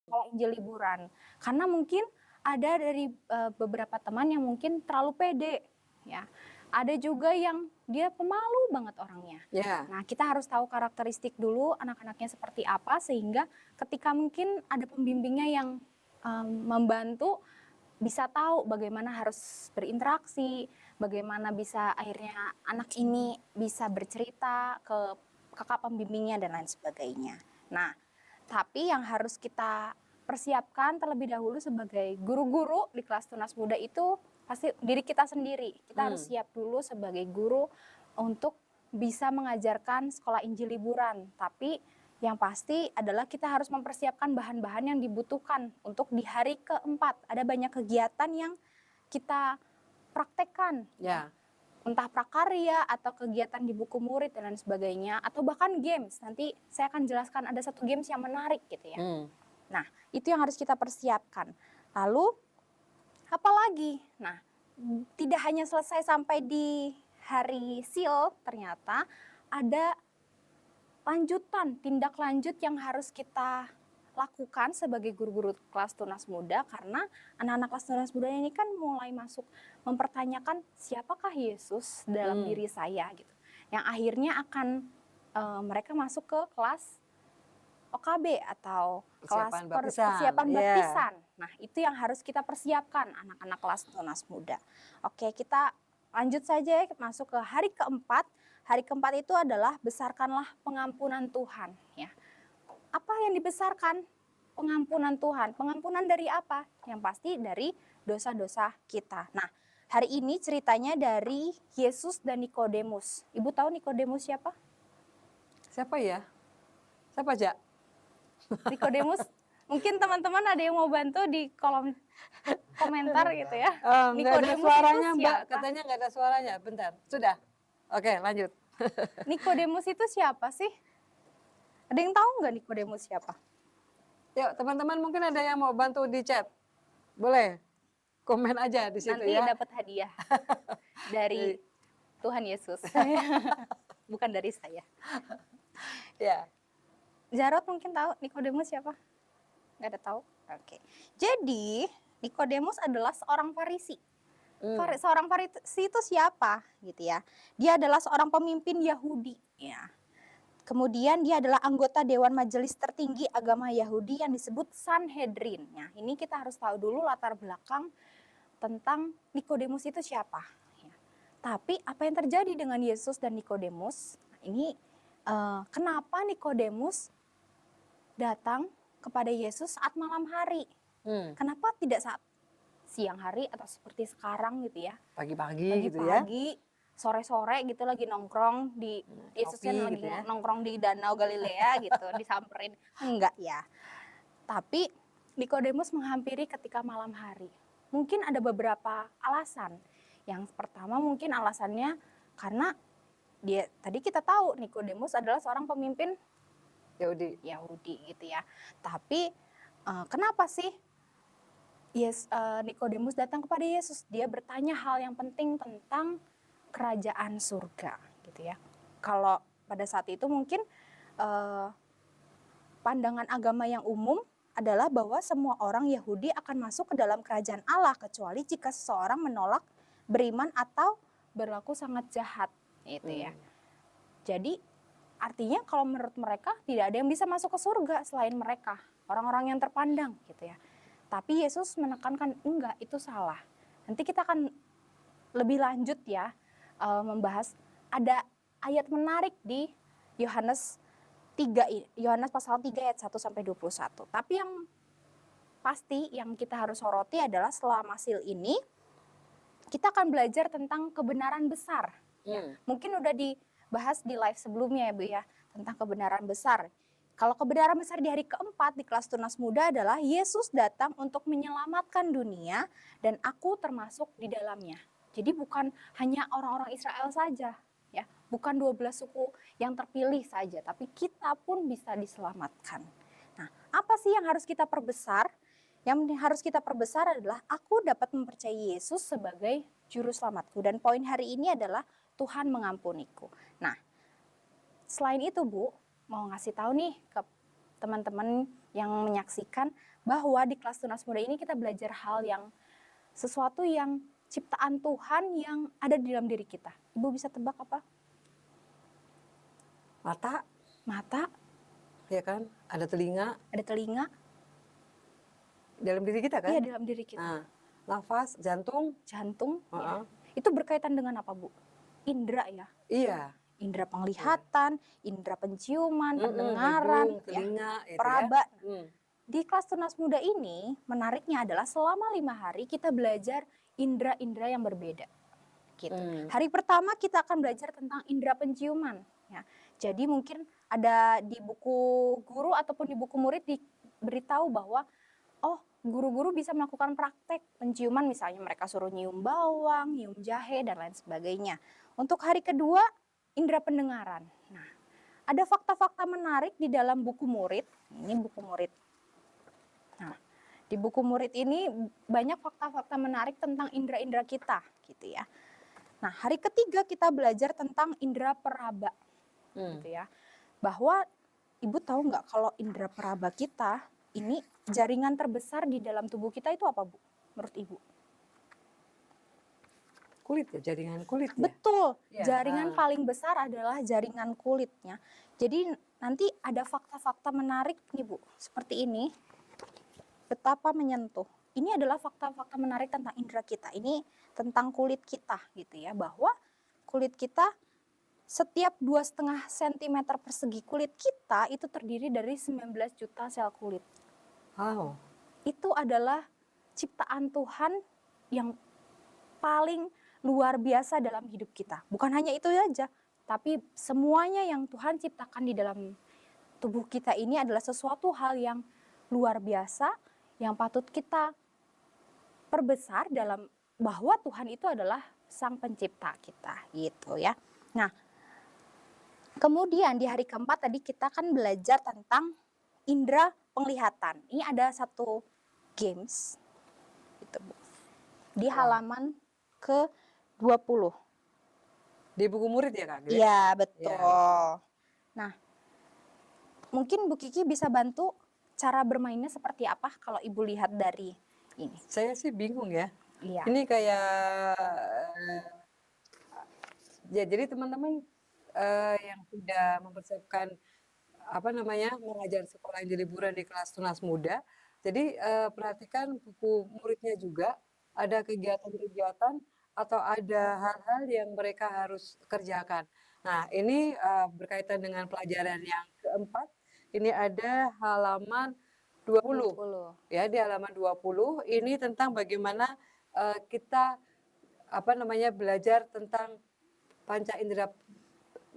sekolah Injil liburan. Karena mungkin ada dari beberapa teman yang mungkin terlalu pede, ya. Ada juga yang dia pemalu banget orangnya. Ya. Nah, kita harus tahu karakteristik dulu anak-anaknya seperti apa, sehingga ketika mungkin ada pembimbingnya yang membantu, bisa tahu bagaimana harus berinteraksi, bagaimana bisa akhirnya anak ini bisa bercerita ke kakak pembimbingnya dan lain sebagainya. Nah, tapi yang harus kita persiapkan terlebih dahulu sebagai guru-guru di kelas tunas muda itu pasti diri kita sendiri. Kita harus siap dulu sebagai guru untuk bisa mengajarkan sekolah Injil liburan. Tapi yang pasti adalah kita harus mempersiapkan bahan-bahan yang dibutuhkan untuk di hari keempat. Ada banyak kegiatan yang kita praktekkan. Ya. Entah prakarya atau kegiatan di buku murid dan lain sebagainya. Atau bahkan games. Nanti saya akan jelaskan ada satu games yang menarik gitu ya. Nah, itu yang harus kita persiapkan. Lalu, apalagi? Nah, tidak hanya selesai sampai di hari SIL, ternyata ada lanjutan, tindak lanjut yang harus kita lakukan sebagai guru-guru kelas tunas muda, karena anak-anak kelas tunas muda ini kan mulai masuk mempertanyakan siapakah Yesus dalam diri saya gitu. Yang akhirnya akan mereka masuk ke kelas OKB atau kelas persiapan baptisan. Nah, itu yang harus kita persiapkan anak-anak kelas tunas muda. Oke, kita lanjut saja masuk ke hari keempat. Hari keempat itu adalah besarkanlah pengampunan Tuhan. Ya. Apa yang dibesarkan? Pengampunan Tuhan. Pengampunan dari apa? Yang pasti dari dosa-dosa kita. Nah, hari ini ceritanya dari Yesus dan Nikodemus. Ibu tahu Nikodemus siapa? Siapa ya? Siapa, Jak? Nikodemus, mungkin teman-teman ada yang mau bantu di kolom komentar gitu ya. Nggak ada suaranya, Mbak. Katanya nggak ada suaranya. Bentar, sudah. Oke, lanjut. Nikodemus itu siapa sih? Ada yang tahu nggak Nikodemus siapa? Yuk, teman-teman mungkin ada yang mau bantu di chat. Boleh? Komen aja di situ Nanti ya. Nanti dapat hadiah dari Tuhan Yesus. Bukan dari saya. Ya. Jarod mungkin tahu Nikodemus siapa? Nggak ada tahu? Oke. Jadi Nikodemus adalah seorang Farisi. Seorang Farisi itu siapa gitu ya? Dia adalah seorang pemimpin Yahudi ya. Kemudian dia adalah anggota Dewan Majelis Tertinggi Agama Yahudi yang disebut Sanhedrin. Nah, ini kita harus tahu dulu latar belakang tentang Nikodemus itu siapa. Ya. Tapi apa yang terjadi dengan Yesus dan Nikodemus? Nah, ini kenapa Nikodemus datang kepada Yesus saat malam hari? Kenapa tidak saat siang hari atau seperti sekarang gitu ya? Pagi-pagi gitu ya? Pagi-pagi, sore-sore gitu lagi nongkrong di Yesusnya lagi gitu ya? Nongkrong di Danau Galilea gitu, disamperin. Enggak ya. Tapi Nikodemus menghampiri ketika malam hari. Mungkin ada beberapa alasan. Yang pertama mungkin alasannya karena dia tadi kita tahu Nikodemus adalah seorang pemimpin Yahudi gitu ya. Tapi kenapa sih Nikodemus datang kepada Yesus? Dia bertanya hal yang penting tentang kerajaan surga gitu ya. Kalau pada saat itu mungkin pandangan agama yang umum adalah bahwa semua orang Yahudi akan masuk ke dalam kerajaan Allah kecuali jika seseorang menolak beriman atau berlaku sangat jahat gitu ya. Jadi artinya kalau menurut mereka tidak ada yang bisa masuk ke surga selain mereka, orang-orang yang terpandang gitu ya. Tapi Yesus menekankan enggak, itu salah. Nanti kita akan lebih lanjut ya membahas, ada ayat menarik di Yohanes pasal 3 ayat 1 sampai 21. Tapi yang pasti yang kita harus soroti adalah selama SIL ini kita akan belajar tentang kebenaran besar. Ya. Mungkin udah dibahas di live sebelumnya ya Bu ya, tentang kebenaran besar. Kalau kebenaran besar di hari keempat di kelas tunas muda adalah Yesus datang untuk menyelamatkan dunia dan aku termasuk di dalamnya. Jadi bukan hanya orang-orang Israel saja, ya, bukan 12 suku yang terpilih saja, tapi kita pun bisa diselamatkan. Nah, apa sih yang harus kita perbesar? Yang harus kita perbesar adalah aku dapat mempercayai Yesus sebagai juru selamatku. Dan poin hari ini adalah Tuhan mengampuniku. Nah, selain itu Bu, mau ngasih tahu nih ke teman-teman yang menyaksikan bahwa di kelas Tunas Muda ini kita belajar hal yang sesuatu yang ciptaan Tuhan yang ada di dalam diri kita. Ibu bisa tebak apa? Mata, Mata, ya kan? Ada telinga ada telinga, dalam diri kita kan? iya dalam diri kita. Nah, nafas, jantung, Jantung, ya. heeh. Itu berkaitan dengan apa, Bu? Indra ya. Iya. Indra penglihatan, indra penciuman, Mm-mm, pendengaran, hidung, telinga, itu ya. peraba. Hmm. Di kelas Tunas Muda ini, menariknya adalah selama 5 hari kita belajar indra-indra yang berbeda. Gitu. Hari pertama kita akan belajar tentang indra penciuman. Ya. Jadi mungkin ada di buku guru ataupun di buku murid diberitahu bahwa oh guru-guru bisa melakukan praktek penciuman, misalnya mereka suruh nyium bawang, nyium jahe, dan lain sebagainya. Untuk hari kedua, indera pendengaran. Nah, ada fakta-fakta menarik di dalam buku murid. Ini buku murid. Nah, di buku murid ini banyak fakta-fakta menarik tentang indera-indera kita, gitu ya. Nah, hari ketiga kita belajar tentang indera peraba, gitu ya. Bahwa Ibu tahu nggak kalau indera peraba kita ini jaringan terbesar di dalam tubuh kita itu apa, Bu? Menurut Ibu? Kulit ya, jaringan kulit ya. Betul, Ya, jaringan paling besar adalah jaringan kulitnya. Jadi nanti ada fakta-fakta menarik nih, Bu, seperti ini. Betapa menyentuh. Ini adalah fakta-fakta menarik tentang indera kita. Ini tentang kulit kita, gitu ya. Bahwa kulit kita setiap 2,5 cm persegi kulit kita itu terdiri dari 19 juta sel kulit. Wow. Itu adalah ciptaan Tuhan yang paling luar biasa dalam hidup kita. Bukan hanya itu saja, tapi semuanya yang Tuhan ciptakan di dalam tubuh kita ini adalah sesuatu hal yang luar biasa, yang patut kita perbesar dalam bahwa Tuhan itu adalah Sang Pencipta kita, gitu ya. Nah, kemudian di hari keempat tadi kita kan belajar tentang indera penglihatan. Ini ada satu games gitu, Bu. Di halaman ke-20. Di buku murid ya, Kak? Iya, betul. Ya. Nah, mungkin Bu Kiki bisa bantu cara bermainnya seperti apa kalau Ibu lihat dari ini. Saya sih bingung ya. Iya. Ini kayak ya, jadi teman-teman yang sudah mempersiapkan mengajar sekolah yang di liburan di kelas Tunas Muda. Jadi perhatikan buku muridnya juga, ada kegiatan-kegiatan atau ada hal-hal yang mereka harus kerjakan. Nah, ini berkaitan dengan pelajaran yang keempat. Ini ada halaman 20. Ya, di halaman 20 ini tentang bagaimana kita belajar tentang panca indera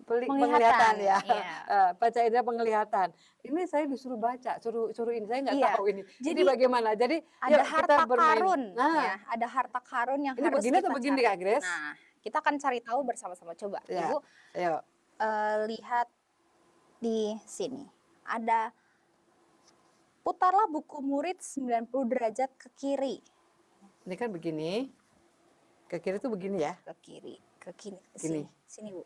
penglihatan ya. Iya. Panca indera penglihatan. Ini saya disuruh baca, suruh ini, saya nggak Iya. tahu ini. Jadi Jadi, bagaimana? Jadi ada yuk harta kita bermain. karun, Nah, ya. Ada harta karun yang ini harus begini kita atau begini, cari. Kak Grace? Nah, kita akan cari tahu bersama-sama. Coba, Ya, Ibu ayo. lihat di sini. Ada putarlah buku murid 90 derajat ke kiri. Ini kan begini. Ke kiri tuh begini ya. Ke kiri, ke kiri, ke Gini. sini. Sini, Bu.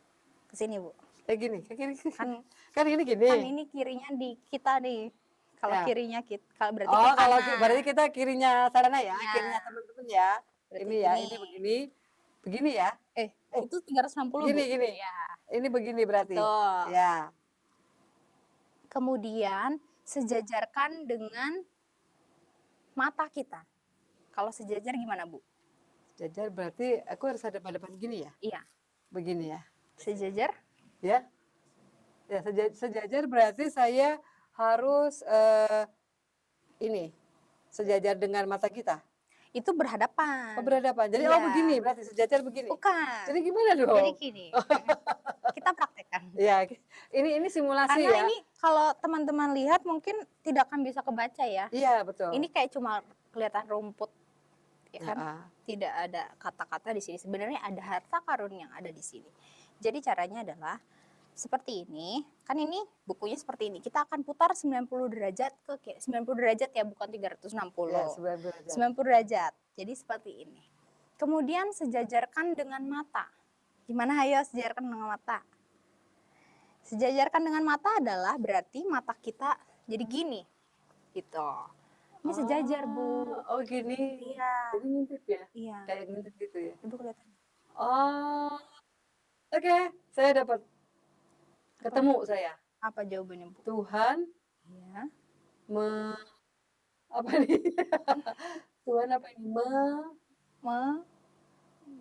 Ke sini, Bu. Gini, ke kiri. Kan Kan ini gini. kan ini kirinya di kita nih. Kalau Ya. kirinya kita, kalau berarti Oh, ke kalau kanan. berarti kita kirinya Sarana ya, Ya. kirinya teman-teman ya. Berarti Ini ya, gini. ini begini. Begini ya. Itu 360, Gini, Bu. gini. Ya. Ini begini berarti. Betul. Ya. Kemudian sejajarkan dengan mata kita. Kalau sejajar gimana, Bu? Sejajar berarti aku harus ada pada depan gini ya. Iya. Begini ya. Sejajar. Ya. Ya, sejajar berarti saya harus ini sejajar dengan mata kita. Itu berhadapan. Oh, berhadapan. Jadi Iya. begini berarti sejajar begini. Bukan. Jadi gimana dong? Jadi gini. Kita praktekkan. Ya, ini simulasi Karena ya. ini kalau teman-teman lihat mungkin tidak akan bisa kebaca ya. Iya, betul. Ini kayak cuma kelihatan rumput. Ya kan? Ah. Tidak ada kata-kata di sini. Sebenarnya ada harta karun yang ada di sini. Jadi caranya adalah seperti ini. Kan ini bukunya seperti ini. Kita akan putar 90 derajat ke kiri. 90 derajat ya, bukan 360. Ya, 90 derajat. 90 derajat. Jadi seperti ini. Kemudian sejajarkan dengan mata. Gimana, ayo sejajarkan dengan mata? Sejajarkan dengan mata adalah berarti mata kita Jadi gini, gitu. Ini sejajar, Bu. Oh gini. Iya, Jadi ngintip ya? iya. Kayak ngintip gitu ya? Ibu kelihatan. Oh, oke. Saya dapat Apa? ketemu saya. Apa jawabannya, Bu? Tuhan Iya. me apa nih? Tuhan apa ini? Me,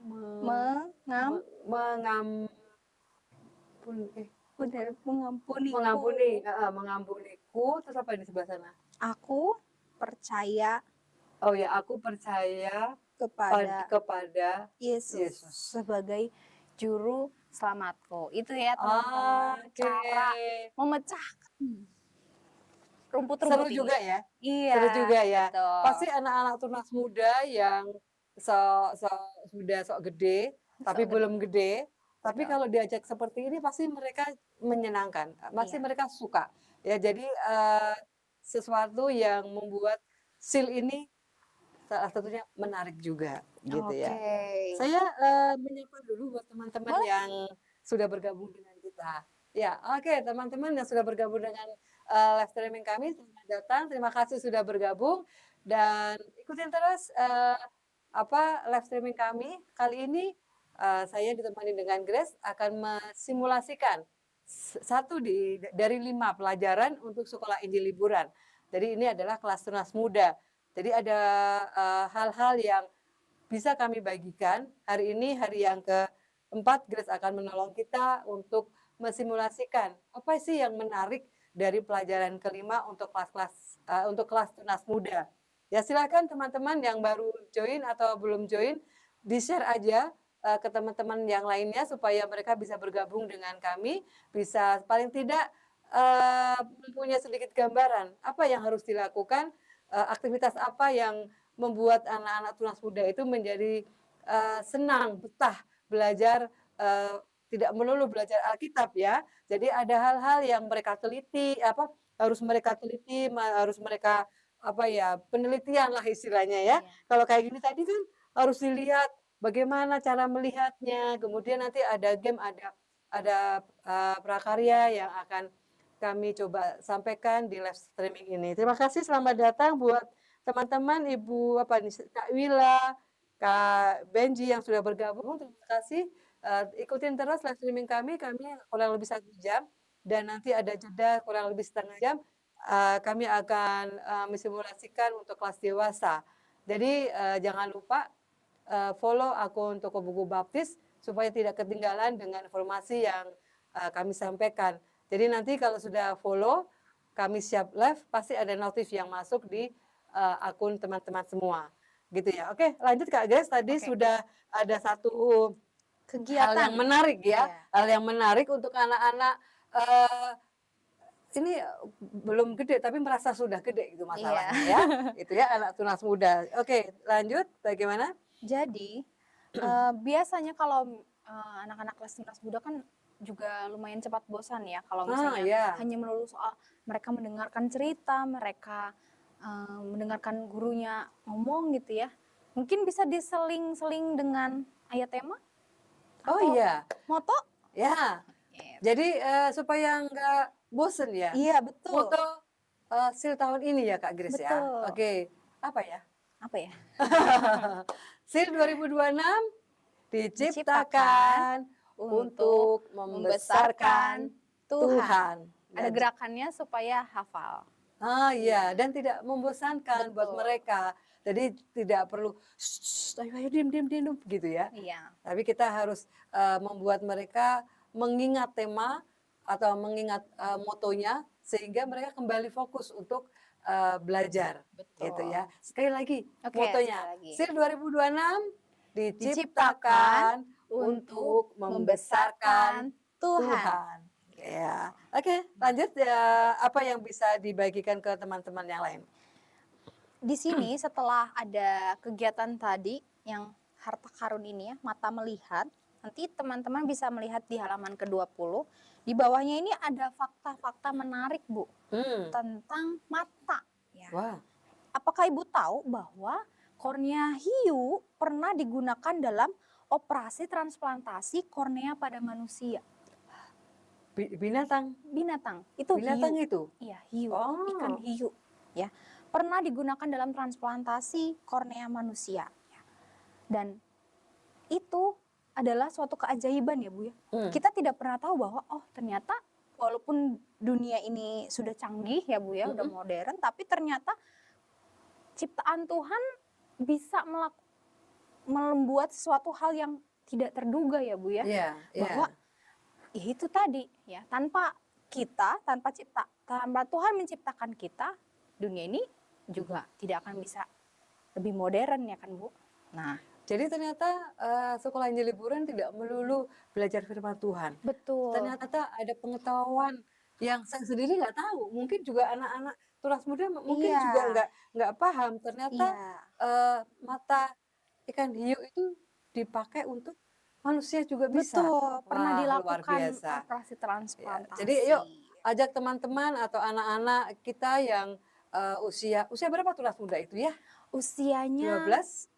Me- mengam, mengampuni benar, mengampuniku. mengampuniku terus apa ini sebelah sana? Aku percaya Oh ya, aku percaya kepada kepada Yesus Yesus. sebagai juru selamatku. Itu ya teman-teman, Oke. cara memecahkan Seru rumput-rumput ini. juga ya. Iya, Seru juga ya. betul. Pasti anak-anak tunas muda yang sudah sok gede, tapi Sok belum gede. Tapi Betul. kalau diajak seperti ini pasti mereka menyenangkan, pasti Iya. mereka suka. Ya, jadi sesuatu yang membuat SEAL ini salah satunya menarik juga, gitu ya. Oke. Saya menyapa dulu buat teman-teman Boleh. yang sudah bergabung dengan kita. Ya, oke, teman-teman yang sudah bergabung dengan live streaming kami, selamat datang. Terima kasih sudah bergabung dan ikutin terus live streaming kami. Kali ini saya ditemani dengan Grace akan mensimulasikan satu dari 5 pelajaran untuk sekolah Injil liburan. Jadi ini adalah kelas tunas muda. Jadi ada hal-hal yang bisa kami bagikan. Hari ini hari yang keempat, Grace akan menolong kita untuk mensimulasikan apa sih yang menarik dari pelajaran kelima untuk kelas tunas muda. Ya silakan teman-teman yang baru join atau belum join, di-share aja ke teman-teman yang lainnya supaya mereka bisa bergabung dengan kami, bisa paling tidak mempunyai sedikit gambaran apa yang harus dilakukan, aktivitas apa yang membuat anak-anak tunas muda itu menjadi senang, betah belajar, tidak melulu belajar Alkitab ya. Jadi ada hal-hal yang mereka teliti, harus mereka teliti, harus mereka penelitian lah istilahnya ya. Iya. Kalau kayak gini tadi kan harus dilihat bagaimana cara melihatnya, kemudian nanti ada game, ada prakarya yang akan kami coba sampaikan di live streaming ini. Terima kasih, selamat datang buat teman-teman, Ibu Kak Wila, Kak Benji yang sudah bergabung. Terima kasih. Ikutin terus live streaming kami kurang lebih 1 jam dan nanti ada jeda kurang lebih setengah jam. Kami akan mensimulasikan untuk kelas dewasa. Jadi jangan lupa follow akun Toko Buku Baptis supaya tidak ketinggalan dengan informasi yang kami sampaikan. Jadi nanti kalau sudah follow, kami siap live, pasti ada notif yang masuk di akun teman-teman semua. Gitu ya. Oke, lanjut Kak Grace. Tadi sudah ada satu hal yang menarik ya. Iya. Hal yang menarik untuk anak-anak ini belum gede tapi merasa sudah gede gitu masalahnya ya. Itu ya anak tunas muda. Oke, lanjut bagaimana? Jadi biasanya kalau anak-anak kelas tunas muda kan juga lumayan cepat bosan ya kalau misalnya hanya melulu soal mereka mendengarkan cerita, mereka mendengarkan gurunya ngomong gitu ya. Mungkin bisa diseling-seling dengan ayat tema? Oh atau iya, moto? ya. Jadi supaya nggak bosen ya. Iya, betul. Moto SEAL tahun ini ya Kak Grace ya. Betul. Oke, apa ya? Apa ya? SEAL 2026 diciptakan untuk membesarkan Tuhan. Ada gerakannya supaya hafal. Iya, dan tidak membosankan buat mereka. Jadi tidak perlu ayo diam gitu ya. Iya. Tapi kita harus membuat mereka mengingat tema atau mengingat motonya sehingga mereka kembali fokus untuk belajar. Gitu ya. Sekali lagi motonya. SEAL 2026 diciptakan untuk membesarkan Tuhan. Ya, oke, lanjut ya. Apa yang bisa dibagikan ke teman-teman yang lain? Di sini setelah ada kegiatan tadi yang harta karun ini ya, mata melihat, nanti teman-teman bisa melihat di halaman ke-20. Di bawahnya ini ada fakta-fakta menarik, Bu, tentang mata. Ya. Wah. Apakah Ibu tahu bahwa kornea hiu pernah digunakan dalam operasi transplantasi kornea pada manusia? Binatang, Binatang itu binatang hiu. itu. Iya, hiu, ikan Oh, hiu ya. Pernah digunakan dalam transplantasi kornea manusia ya. Dan itu adalah suatu keajaiban ya Bu ya. hmm, Kita tidak pernah tahu bahwa oh ternyata walaupun dunia ini sudah canggih ya Bu ya, udah mm-mm. modern, tapi ternyata ciptaan Tuhan bisa membuat sesuatu hal yang tidak terduga ya Bu ya. Iya, Bahwa iya. ya itu tadi ya, tanpa Tuhan menciptakan kita, dunia ini juga tidak akan bisa lebih modern ya kan Bu. Nah, Jadi ternyata sekolah Injil liburan tidak melulu belajar firman Tuhan. betul. Ternyata ada pengetahuan yang saya sendiri nggak tahu. Mungkin juga anak-anak tunas muda mungkin Iya, juga nggak paham. Ternyata iya. mata ikan hiu itu dipakai untuk manusia juga bisa. Betul, pernah Wah, luar dilakukan biasa. operasi Ya, jadi yuk transplantasi. ajak teman-teman atau anak-anak kita yang usia usia berapa tunas muda itu ya? Usianya 12.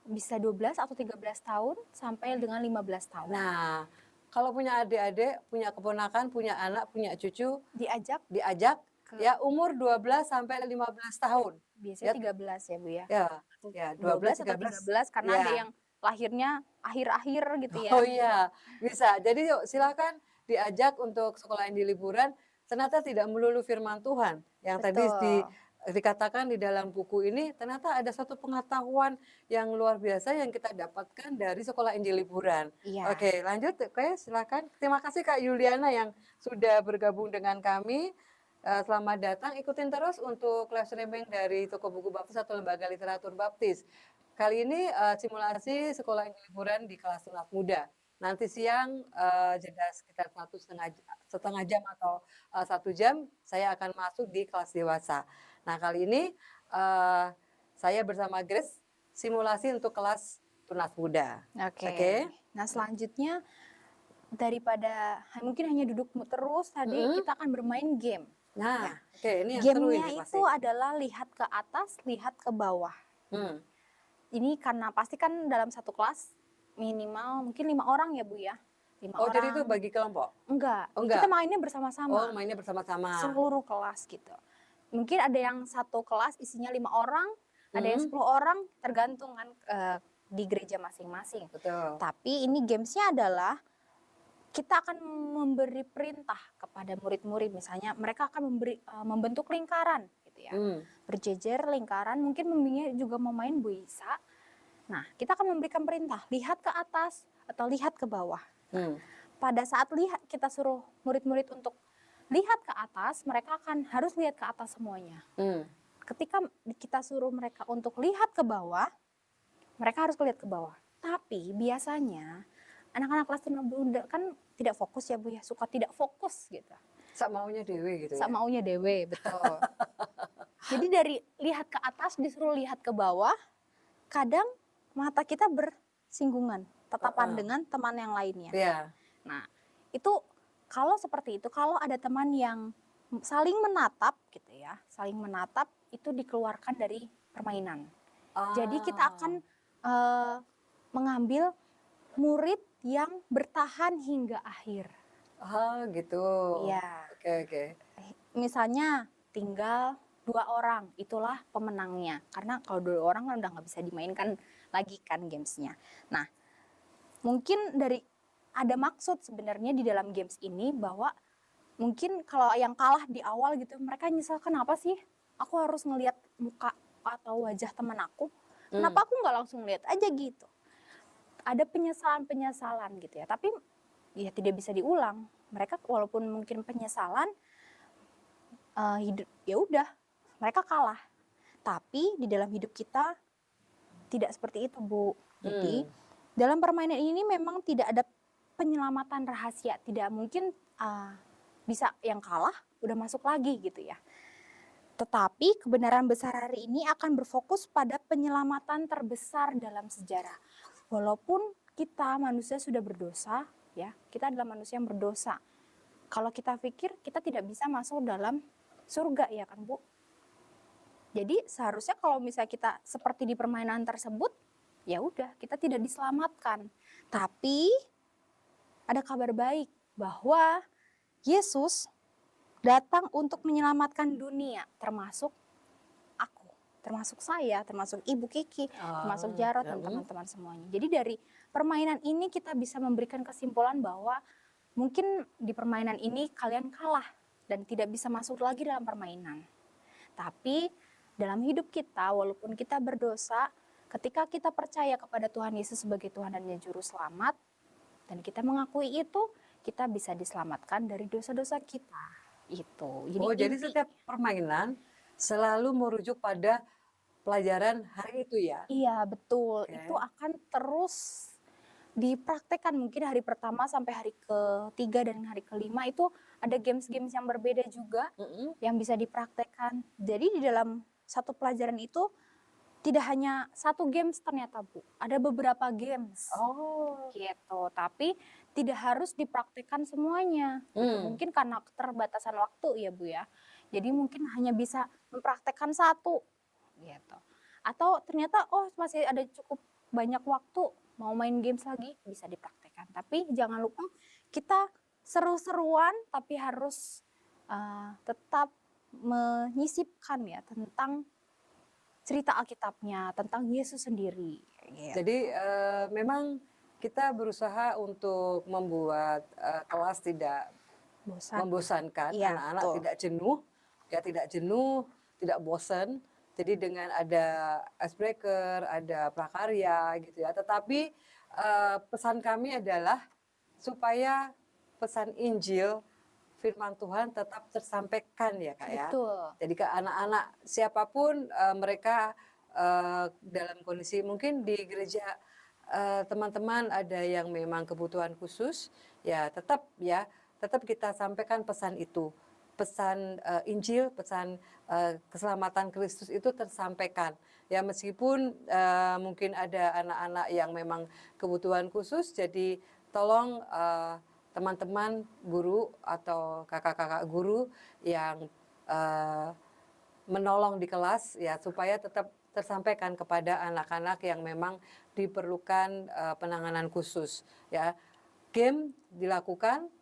bisa 12 atau 13 tahun sampai dengan 15 tahun. Nah, kalau punya adik-adik, punya keponakan, punya anak, punya cucu, Diajak diajak ke ya umur 12 sampai 15 tahun. biasanya Ya, 13 ya Bu ya. ya, ya 12 12 atau 13. 13 karena ada Ya. yang lahirnya akhir-akhir gitu Oh ya. iya, bisa. Jadi yuk silakan diajak untuk sekolah yang di liburan. Ternyata tidak melulu firman Tuhan yang tadi Betul. dikatakan di dalam buku ini, ternyata ada satu pengetahuan yang luar biasa yang kita dapatkan dari sekolah Injil liburan. Iya. Oke, lanjut. Oke, silakan. Terima kasih Kak Yuliana yang sudah bergabung dengan kami. Selamat datang. Ikutin terus untuk live streaming dari toko buku Baptis atau lembaga literatur Baptis. Kali ini simulasi sekolah Injil liburan di kelas tunas muda. Nanti siang jeda sekitar setengah jam atau 1 jam saya akan masuk di kelas dewasa. Nah kali ini saya bersama Grace simulasi untuk kelas tunas muda. Oke. Oke? Nah, selanjutnya daripada mungkin hanya duduk terus tadi, Mm-mm. kita akan bermain game. Nah, Ya. oke ini yang seru Gamenya ini itu pasti. adalah lihat ke atas, lihat ke bawah. Hmm. Ini karena pasti kan dalam satu kelas minimal mungkin 5 orang ya Bu ya. 5 Oh jadi itu orang. bagi kelompok? Enggak, Oh kita enggak? mainnya Oh bersama-sama. mainnya bersama-sama. Seluruh kelas gitu. Mungkin ada yang satu kelas isinya 5 orang, ada yang Hmm, 10 orang, tergantung kan di gereja masing-masing. betul. Tapi ini gamesnya adalah kita akan memberi perintah kepada murid-murid, misalnya mereka akan membentuk lingkaran gitu ya. Hmm. Berjejer lingkaran, mungkin membimbingnya juga mau main Bu Isa. Nah, kita akan memberikan perintah, lihat ke atas atau lihat ke bawah. Hmm. Pada saat kita suruh murid-murid untuk lihat ke atas, mereka akan harus lihat ke atas semuanya. Hmm. Ketika kita suruh mereka untuk lihat ke bawah, mereka harus lihat ke bawah. Tapi biasanya anak-anak kelas muda kan tidak fokus ya Bu ya, suka tidak fokus gitu. Sak maunya dewe gitu ya. Sak maunya dewe, betul. Jadi dari lihat ke atas disuruh lihat ke bawah, kadang mata kita bersinggungan, tatapan dengan teman yang lainnya. Iya. Nah, itu kalau seperti itu, kalau ada teman yang saling menatap gitu ya, saling menatap itu dikeluarkan dari permainan. Jadi kita akan mengambil murid yang bertahan hingga akhir. Gitu. Iya. Oke. Misalnya tinggal 2 orang, itulah pemenangnya. Karena kalau 2 orang kan udah nggak bisa dimainkan lagi kan gamesnya. Nah, mungkin ada maksud sebenarnya di dalam games ini bahwa mungkin kalau yang kalah di awal gitu, mereka nyesel kenapa sih aku harus ngelihat muka atau wajah teman aku? Kenapa aku nggak langsung lihat aja gitu? Ada penyesalan-penyesalan gitu ya, tapi ya tidak bisa diulang. Mereka walaupun mungkin penyesalan, ya udah mereka kalah. Tapi di dalam hidup kita tidak seperti itu Bu. Jadi dalam permainan ini memang tidak ada penyelamatan rahasia. Tidak mungkin bisa yang kalah udah masuk lagi gitu ya. Tetapi kebenaran besar hari ini akan berfokus pada penyelamatan terbesar dalam sejarah. Walaupun kita manusia sudah berdosa, ya, kita adalah manusia yang berdosa. Kalau kita pikir kita tidak bisa masuk dalam surga ya kan Bu. Jadi seharusnya kalau misalnya kita seperti di permainan tersebut, ya udah kita tidak diselamatkan. Tapi ada kabar baik bahwa Yesus datang untuk menyelamatkan dunia, termasuk aku, termasuk saya, termasuk Ibu Kiki, termasuk Jarot dan teman-teman semuanya. Jadi dari permainan ini kita bisa memberikan kesimpulan bahwa mungkin di permainan ini kalian kalah dan tidak bisa masuk lagi dalam permainan. Tapi dalam hidup kita, walaupun kita berdosa, ketika kita percaya kepada Tuhan Yesus sebagai Tuhan dan Juru Selamat, dan kita mengakui itu, kita bisa diselamatkan dari dosa-dosa kita. Itu. Jadi setiap permainan selalu merujuk pada pelajaran hari itu ya? Iya, betul. Itu akan terus dipraktekkan mungkin hari pertama sampai hari ketiga dan hari kelima itu ada games-games yang berbeda juga yang bisa dipraktekkan. Jadi di dalam satu pelajaran itu tidak hanya satu games ternyata Bu, ada beberapa games. Gitu. Tapi tidak harus dipraktekkan semuanya. Gitu. Mungkin karena keterbatasan waktu ya Bu ya. Jadi mungkin hanya bisa mempraktekkan satu. Gitu. Atau ternyata masih ada cukup banyak waktu mau main games lagi, bisa dipraktekkan. Tapi jangan lupa kita seru-seruan tapi harus tetap menyisipkan ya tentang cerita Alkitabnya, tentang Yesus sendiri. Gitu. Jadi memang kita berusaha untuk membuat kelas tidak membosankan, anak-anak tidak jenuh, tidak bosan. Jadi dengan ada icebreaker, ada prakarya gitu ya. Tetapi pesan kami adalah supaya pesan Injil firman Tuhan tetap tersampaikan ya Kak ya. Betul. Jadi ke anak-anak siapapun mereka dalam kondisi mungkin di gereja teman-teman ada yang memang kebutuhan khusus ya tetap kita sampaikan pesan itu. Pesan Injil, pesan keselamatan Kristus itu tersampaikan. Ya meskipun mungkin ada anak-anak yang memang kebutuhan khusus, jadi tolong teman-teman guru atau kakak-kakak guru yang menolong di kelas ya supaya tetap tersampaikan kepada anak-anak yang memang diperlukan penanganan khusus ya. Game dilakukan,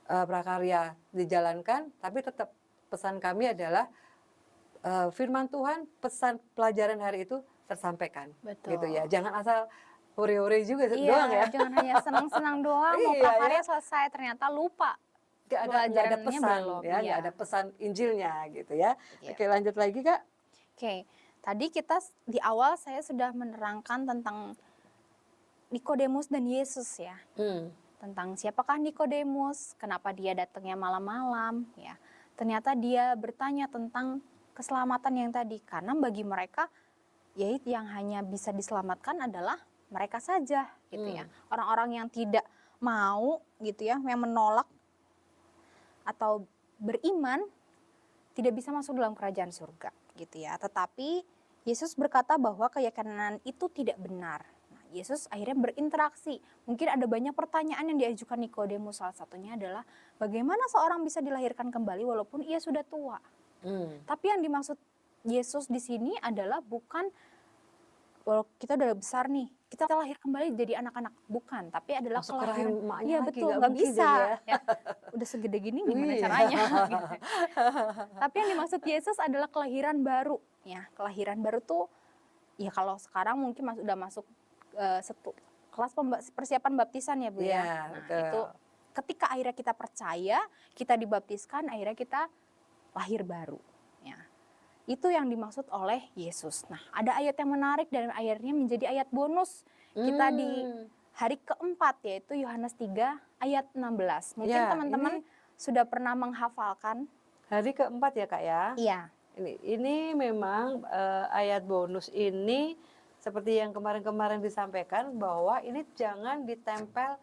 prakarya dijalankan, tapi tetap pesan kami adalah firman Tuhan, pesan pelajaran hari itu tersampaikan. Betul. Gitu ya. Jangan asal hore-hore juga doang ya. Jangan hanya senang-senang doang mau prakarya selesai ternyata lupa. Gak ada pesan ya, gak ada pesan Injilnya gitu ya. Oke, lanjut lagi Kak. Oke, tadi kita di awal saya sudah menerangkan tentang Nikodemus dan Yesus ya. Tentang siapakah Nikodemus, kenapa dia datangnya malam-malam ya. Ternyata dia bertanya tentang keselamatan yang tadi karena bagi mereka ya yang hanya bisa diselamatkan adalah mereka saja gitu ya. Orang-orang yang tidak mau gitu ya, yang menolak atau beriman tidak bisa masuk dalam kerajaan surga gitu ya. Tetapi Yesus berkata bahwa keyakinan itu tidak benar. Yesus akhirnya berinteraksi. Mungkin ada banyak pertanyaan yang diajukan Nikodemus. Salah satunya adalah bagaimana seorang bisa dilahirkan kembali walaupun ia sudah tua. Tapi yang dimaksud Yesus di sini adalah bukan walau kita udah besar nih, kita lahir kembali jadi anak-anak, bukan. Tapi adalah kelahiran. Iya betul, nggak bisa. Ya. Udah segede gini gimana caranya? Gitu. Tapi yang dimaksud Yesus adalah kelahiran baru. Ya, kelahiran baru tuh ya kalau sekarang mungkin udah masuk kelas persiapan baptisan ya Bu ya. Nah, itu ketika akhirnya kita percaya, kita dibaptiskan, akhirnya kita lahir baru. Ya. Itu yang dimaksud oleh Yesus. Nah, ada ayat yang menarik dan akhirnya menjadi ayat bonus kita di hari keempat yaitu Yohanes 3 ayat 16. Mungkin teman-teman sudah pernah menghafalkan. Hari keempat ya Kak ya? Iya. Ini memang ayat bonus ini seperti yang kemarin-kemarin disampaikan bahwa ini jangan ditempel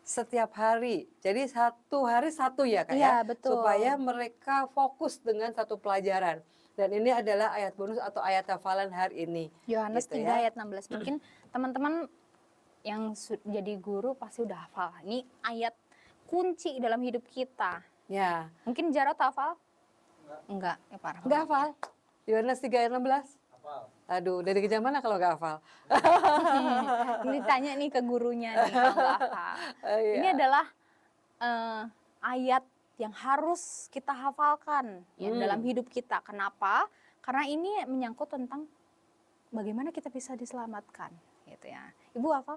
setiap hari. Jadi satu hari satu ya Kak ya? Betul. Supaya mereka fokus dengan satu pelajaran. Dan ini adalah ayat bonus atau ayat hafalan hari ini. Yohanes gitu 3 ayat 16. Mungkin teman-teman yang jadi guru pasti udah hafal. Ini ayat kunci dalam hidup kita. Ya. Mungkin Jarot hafal? Enggak, ya parah. Enggak hafal? Yohanes 3 ayat 16? Hafal. Aduh, dari kejam mana kalau nggak hafal? Ini tanya nih ke gurunya nih kalau nggak hafal. Ini adalah eh, ayat yang harus kita hafalkan ya dalam hidup kita. Kenapa? Karena ini menyangkut tentang bagaimana kita bisa diselamatkan, gitu ya. Ibu hafal?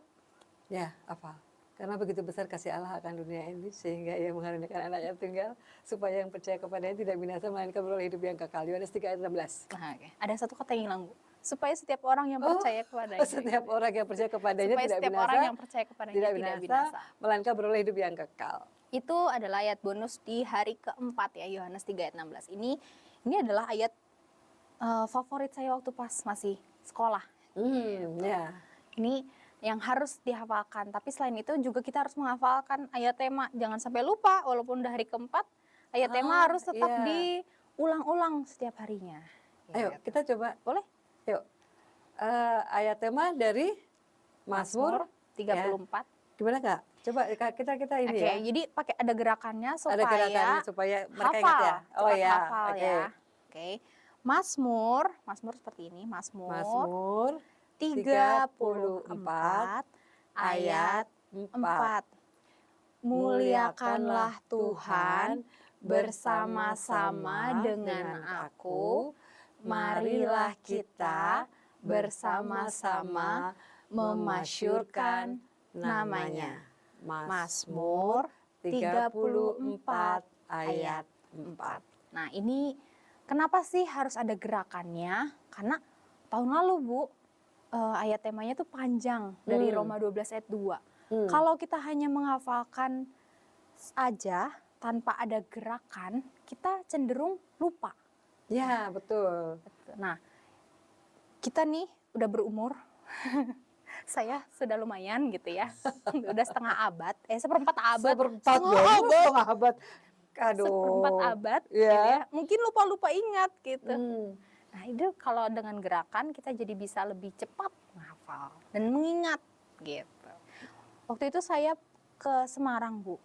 Ya, hafal. Karena begitu besar kasih Allah akan dunia ini sehingga ia mengaruniakan anaknya tunggal supaya yang percaya kepadanya tidak binasa melainkan beroleh hidup yang kekal. Yohanes 3 ayat 16. Nah, oke. Ada satu kata yang hilang, Bu. Supaya setiap orang yang percaya kepadanya. Setiap orang yang percaya kepadanya Supaya tidak setiap binasa, orang yang percaya kepadanya tidak tidak binasa, binasa. melainkan beroleh hidup yang kekal. Itu adalah ayat bonus di hari keempat ya, Yohanes 3 ayat 16. Ini adalah ayat favorit saya waktu pas masih sekolah. Ya. Ini yang harus dihafalkan. Tapi selain itu juga kita harus menghafalkan ayat tema. Jangan sampai lupa, walaupun udah hari keempat, ayat tema harus tetap iya. diulang-ulang setiap harinya. Ayo, Gitu. kita coba. Boleh? Yuk. Ayat tema dari Mazmur 34. Gimana Kak? Coba kita ini Oke, ya. jadi pakai ada gerakannya Ada gerakannya supaya mereka ingat ya. Oh cepat ya, hafal oke. ya. Oke. Mazmur seperti ini, Mazmur Mazmur 34 ayat 4. Muliakanlah Tuhan bersama-sama dengan aku. Marilah kita bersama-sama memasyurkan namanya. Mazmur 34 ayat 4. Nah, ini kenapa sih harus ada gerakannya? Karena tahun lalu, Bu, ayat temanya tuh panjang dari Roma 12 ayat 2. Kalau kita hanya menghafalkan aja tanpa ada gerakan, kita cenderung lupa. Ya, betul. Nah, kita nih udah berumur. Saya sudah lumayan gitu ya. Udah setengah abad, seperempat abad. Setengah abad. Aduh. Seperempat abad ya. gitu ya. Mungkin lupa-lupa ingat gitu. Nah, itu kalau dengan gerakan kita jadi bisa lebih cepat menghafal dan mengingat gitu. Waktu itu saya ke Semarang, Bu.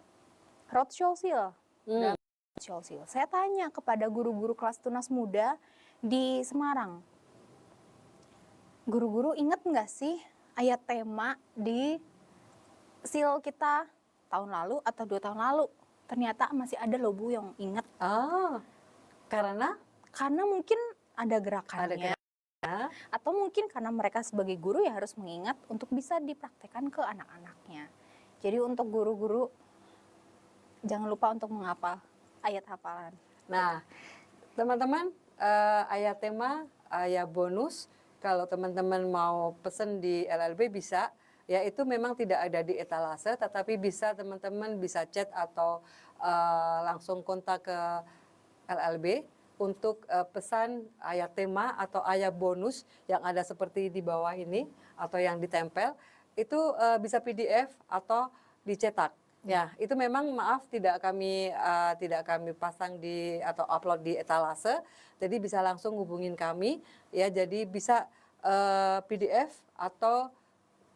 Roadshow Seal. Roadshow Seal. Saya tanya kepada guru-guru kelas tunas muda di Semarang. Guru-guru ingat nggak sih ayat tema di seal kita tahun lalu atau 2 tahun lalu? Ternyata masih ada loh, Bu, yang ingat. Karena mungkin ada gerakannya. Atau mungkin karena mereka sebagai guru ya harus mengingat untuk bisa dipraktekkan ke anak-anaknya. Jadi untuk guru-guru jangan lupa untuk menghafal ayat hafalan. Nah, teman-teman, ayat tema, ayat bonus, kalau teman-teman mau pesen di LLB bisa, ya itu memang tidak ada di etalase, tetapi bisa teman-teman bisa chat atau langsung kontak ke LLB untuk pesan ayat tema atau ayat bonus yang ada seperti di bawah ini atau yang ditempel, itu bisa PDF atau dicetak. Ya, itu memang maaf tidak kami pasang di atau upload di etalase, jadi bisa langsung hubungin kami ya. Jadi bisa PDF atau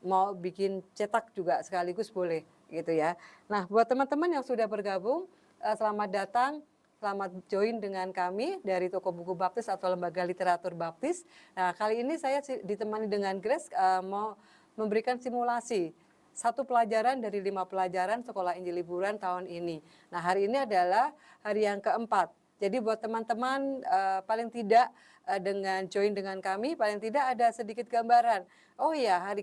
mau bikin cetak juga sekaligus boleh gitu ya. Nah, buat teman-teman yang sudah bergabung, selamat datang, selamat join dengan kami dari Toko Buku Baptis atau Lembaga Literatur Baptis. Nah, kali ini saya ditemani dengan Grace mau memberikan simulasi. 1 pelajaran dari 5 pelajaran Sekolah Injil Liburan tahun ini. Nah, hari ini adalah hari yang keempat. Jadi buat teman-teman paling tidak dengan join dengan kami, paling tidak ada sedikit gambaran. Oh iya, hari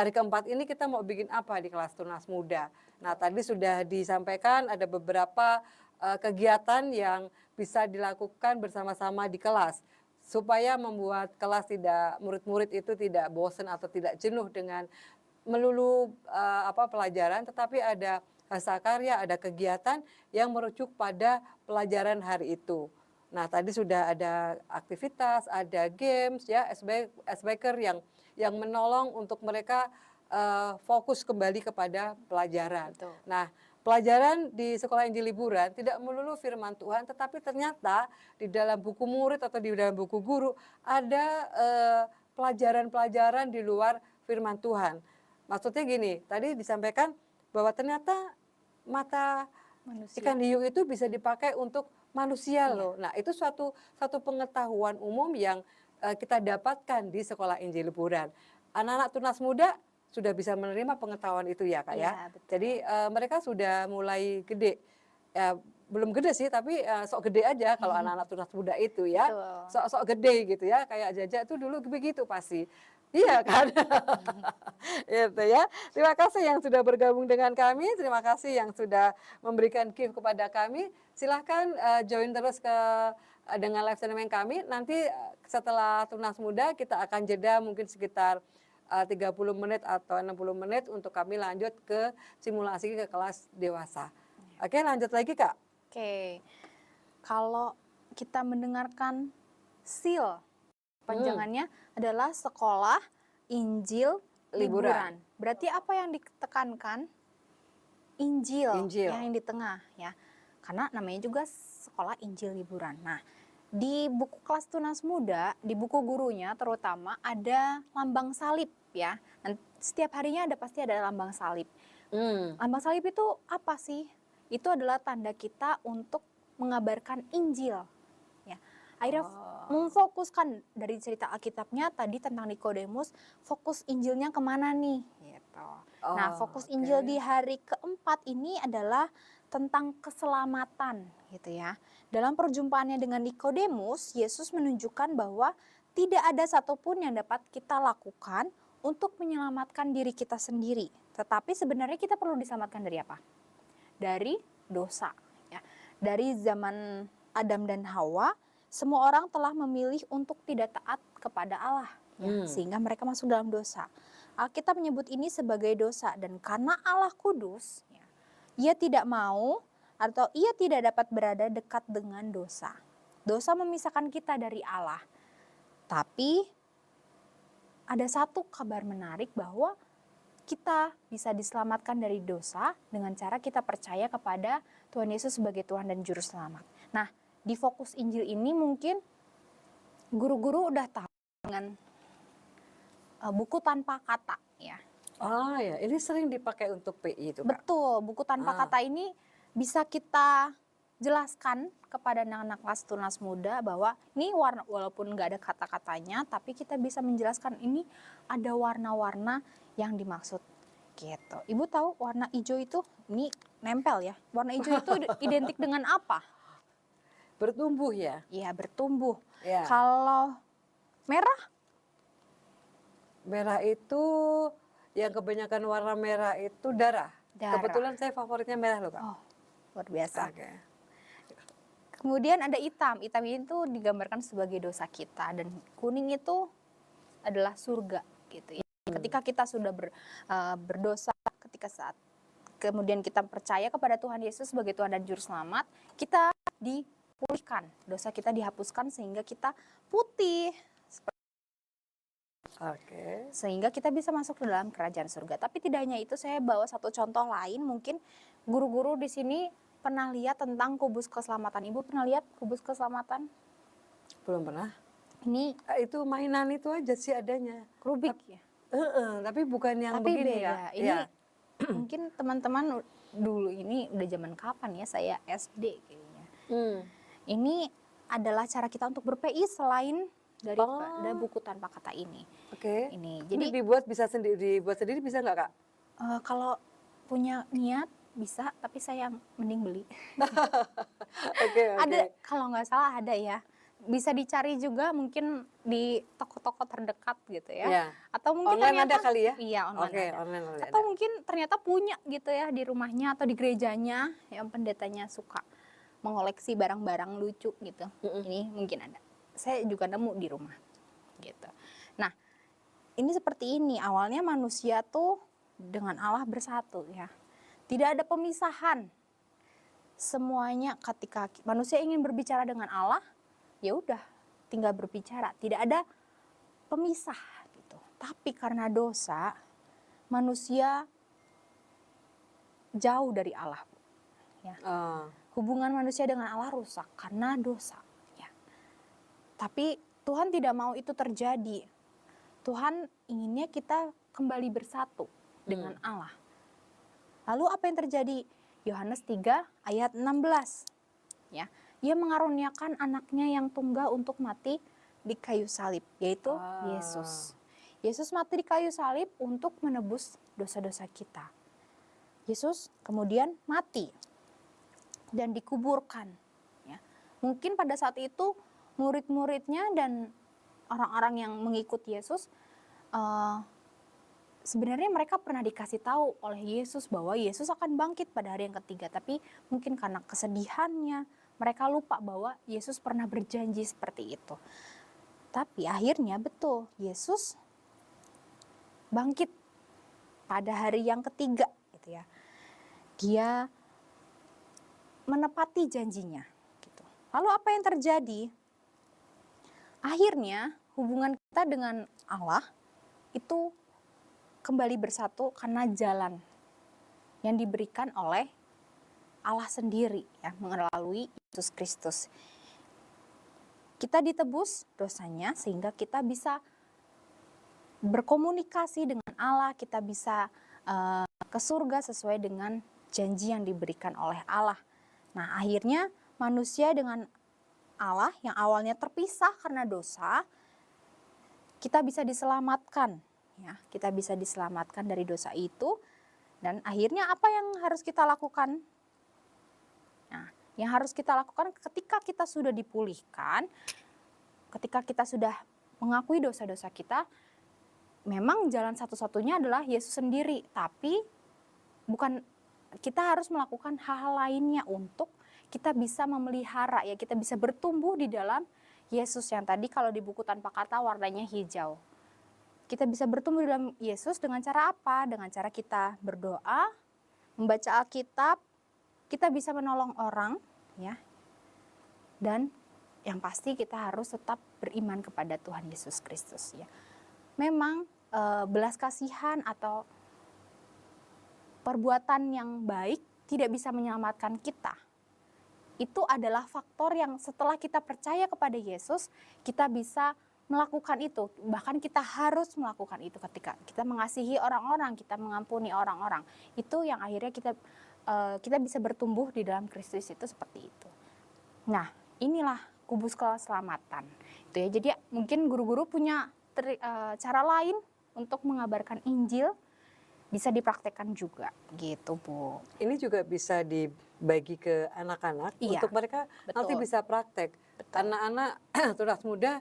keempat ini kita mau bikin apa di kelas tunas muda. Nah, tadi sudah disampaikan ada beberapa kegiatan yang bisa dilakukan bersama-sama di kelas supaya membuat kelas murid-murid itu tidak bosan atau tidak jenuh dengan melulu pelajaran, tetapi ada hasil karya, ada kegiatan yang merujuk pada pelajaran hari itu. Nah, tadi sudah ada aktivitas, ada games ya, icebreaker yang menolong untuk mereka fokus kembali kepada pelajaran. Betul. Nah, pelajaran di Sekolah Injil Liburan tidak melulu firman Tuhan, tetapi ternyata di dalam buku murid atau di dalam buku guru ada pelajaran-pelajaran di luar firman Tuhan. Maksudnya gini, tadi disampaikan bahwa ternyata mata ikan hiu itu bisa dipakai untuk manusia loh. Nah, itu suatu pengetahuan umum yang kita dapatkan di Sekolah Injil Liburan. Anak-anak tunas muda sudah bisa menerima pengetahuan itu ya Kak ya. Iya, betul. Jadi mereka sudah mulai gede. Ya, belum gede sih, tapi sok gede aja kalau anak-anak tunas muda itu ya. Betul. Sok-sok gede gitu ya, kayak Jaja itu dulu begitu pasti. Iya kan? Itu ya. Terima kasih yang sudah bergabung dengan kami, terima kasih yang sudah memberikan gift kepada kami. Silahkan join terus dengan live streaming kami. Nanti setelah Tunas Muda kita akan jeda mungkin sekitar 30 menit atau 60 menit untuk kami lanjut ke simulasi ke kelas dewasa. Oke, lanjut lagi Kak. Oke, kalau kita mendengarkan SEAL, panjangannya adalah Sekolah Injil Liburan. Berarti apa yang ditekankan? Injil, Injil. yang di tengah ya. Karena namanya juga Sekolah Injil Liburan. Nah, di buku kelas tunas muda, di buku gurunya terutama ada lambang salib ya. Dan setiap harinya pasti ada lambang salib. Lambang salib itu apa sih? Itu adalah tanda kita untuk mengabarkan Injil. Ya. Akhirnya memfokuskan dari cerita Alkitabnya tadi tentang Nikodemus, fokus Injilnya kemana nih? Gitu. Nah, fokus Injil di hari keempat ini adalah tentang keselamatan, gitu ya. Dalam perjumpaannya dengan Nikodemus, Yesus menunjukkan bahwa tidak ada satupun yang dapat kita lakukan untuk menyelamatkan diri kita sendiri. Tetapi sebenarnya kita perlu diselamatkan dari apa? Dari dosa. Ya. Dari zaman Adam dan Hawa, semua orang telah memilih untuk tidak taat kepada Allah, ya, sehingga mereka masuk dalam dosa. Alkitab menyebut ini sebagai dosa, dan karena Allah kudus, ya, Ia tidak mau atau Ia tidak dapat berada dekat dengan dosa. Dosa memisahkan kita dari Allah. Tapi ada satu kabar menarik bahwa kita bisa diselamatkan dari dosa dengan cara kita percaya kepada Tuhan Yesus sebagai Tuhan dan Juru Selamat. Nah, di fokus Injil ini mungkin guru-guru udah tahu dengan buku tanpa kata ya. Oh ya, ini sering dipakai untuk PI itu Kak. Betul, buku tanpa kata ini bisa kita jelaskan kepada anak-anak kelas tunas muda bahwa ini warna, walaupun nggak ada kata-katanya, tapi kita bisa menjelaskan ini ada warna-warna yang dimaksud gitu. Ibu tahu warna hijau itu ini nempel ya. Warna hijau itu identik dengan apa? Bertumbuh ya? Iya, bertumbuh. Ya. Kalau merah? Merah itu yang kebanyakan warna merah itu darah. Kebetulan saya favoritnya merah loh Kak. Oh, luar biasa. Okay. Kemudian ada hitam. Hitam itu digambarkan sebagai dosa kita, dan kuning itu adalah surga gitu ya. Ketika kita sudah berdosa, ketika saat kemudian kita percaya kepada Tuhan Yesus sebagai Tuhan dan Juru Selamat, kita dipulihkan, dosa kita dihapuskan sehingga kita putih. Sehingga kita bisa masuk ke dalam kerajaan surga. Tapi tidak hanya itu, saya bawa satu contoh lain. Mungkin guru-guru di sini pernah lihat tentang kubus keselamatan. Ibu pernah lihat kubus keselamatan? Belum pernah. Ini itu mainan itu aja sih adanya. Rubik ya. Tapi bukan yang tapi begini beda. ya. Ini mungkin teman-teman dulu ini udah zaman kapan ya? Saya SD kayaknya. Ini adalah cara kita untuk ber-PI selain dari buku tanpa kata ini. Oke. Ini jadi dibuat sendiri bisa nggak Kak? Kalau punya niat bisa, tapi saya mending beli. Oke. Ada, kalau nggak salah ada ya. Bisa dicari juga mungkin di toko-toko terdekat gitu ya. Yeah. Atau mungkin online ternyata ada kali ya? Iya, online ada. Online Atau mungkin ternyata punya gitu ya di rumahnya atau di gerejanya, yang pendetanya suka mengoleksi barang-barang lucu gitu. Ini mungkin ada. Saya juga nemu di rumah gitu. Nah, ini seperti ini. Awalnya manusia tuh dengan Allah bersatu ya. Tidak ada pemisahan. Semuanya ketika manusia ingin berbicara dengan Allah, ya udah tinggal berbicara, tidak ada pemisah gitu. Tapi karena dosa, manusia jauh dari Allah. Ya. Hubungan manusia dengan Allah rusak karena dosa. Ya. Tapi Tuhan tidak mau itu terjadi. Tuhan inginnya kita kembali bersatu dengan Allah. Lalu apa yang terjadi? Yohanes 3 ayat 16. Ya. Ia mengaruniakan anaknya yang tunggal untuk mati di kayu salib, yaitu Yesus. Yesus mati di kayu salib untuk menebus dosa-dosa kita. Yesus kemudian mati dan dikuburkan. Ya. Mungkin pada saat itu murid-muridnya dan orang-orang yang mengikut Yesus sebenarnya mereka pernah dikasih tahu oleh Yesus bahwa Yesus akan bangkit pada hari yang ketiga. Tapi mungkin karena kesedihannya mereka lupa bahwa Yesus pernah berjanji seperti itu. Tapi akhirnya betul Yesus bangkit pada hari yang ketiga gitu ya. Dia menepati janjinya gitu. Lalu apa yang terjadi? Akhirnya hubungan kita dengan Allah itu kembali bersatu karena jalan yang diberikan oleh Allah sendiri ya, melalui Yesus Kristus. Kita ditebus dosanya sehingga kita bisa berkomunikasi dengan Allah, kita bisa ke surga sesuai dengan janji yang diberikan oleh Allah. Nah, akhirnya manusia dengan Allah yang awalnya terpisah karena dosa, kita bisa diselamatkan, ya. Kita bisa diselamatkan dari dosa itu, dan akhirnya apa yang harus kita lakukan? Nah, yang harus kita lakukan ketika kita sudah dipulihkan, ketika kita sudah mengakui dosa-dosa kita, memang jalan satu-satunya adalah Yesus sendiri, tapi bukan, kita harus melakukan hal-hal lainnya untuk kita bisa memelihara ya, kita bisa bertumbuh di dalam Yesus yang tadi kalau di buku tanpa kata warnanya hijau. Kita bisa bertumbuh di dalam Yesus dengan cara apa? Dengan cara kita berdoa, membaca Alkitab, kita bisa menolong orang ya. Dan yang pasti kita harus tetap beriman kepada Tuhan Yesus Kristus ya. Memang belas kasihan atau perbuatan yang baik tidak bisa menyelamatkan kita. Itu adalah faktor yang setelah kita percaya kepada Yesus, kita bisa melakukan itu. Bahkan kita harus melakukan itu ketika kita mengasihi orang-orang, kita mengampuni orang-orang. Itu yang akhirnya kita bisa bertumbuh di dalam Kristus itu seperti itu. Nah, inilah kubus keselamatan. Itu ya. Jadi mungkin guru-guru punya cara lain untuk mengabarkan Injil, bisa dipraktekkan juga gitu, Bu. Ini juga bisa dibagi ke anak-anak untuk mereka nanti bisa praktek. Anak-anak tunas muda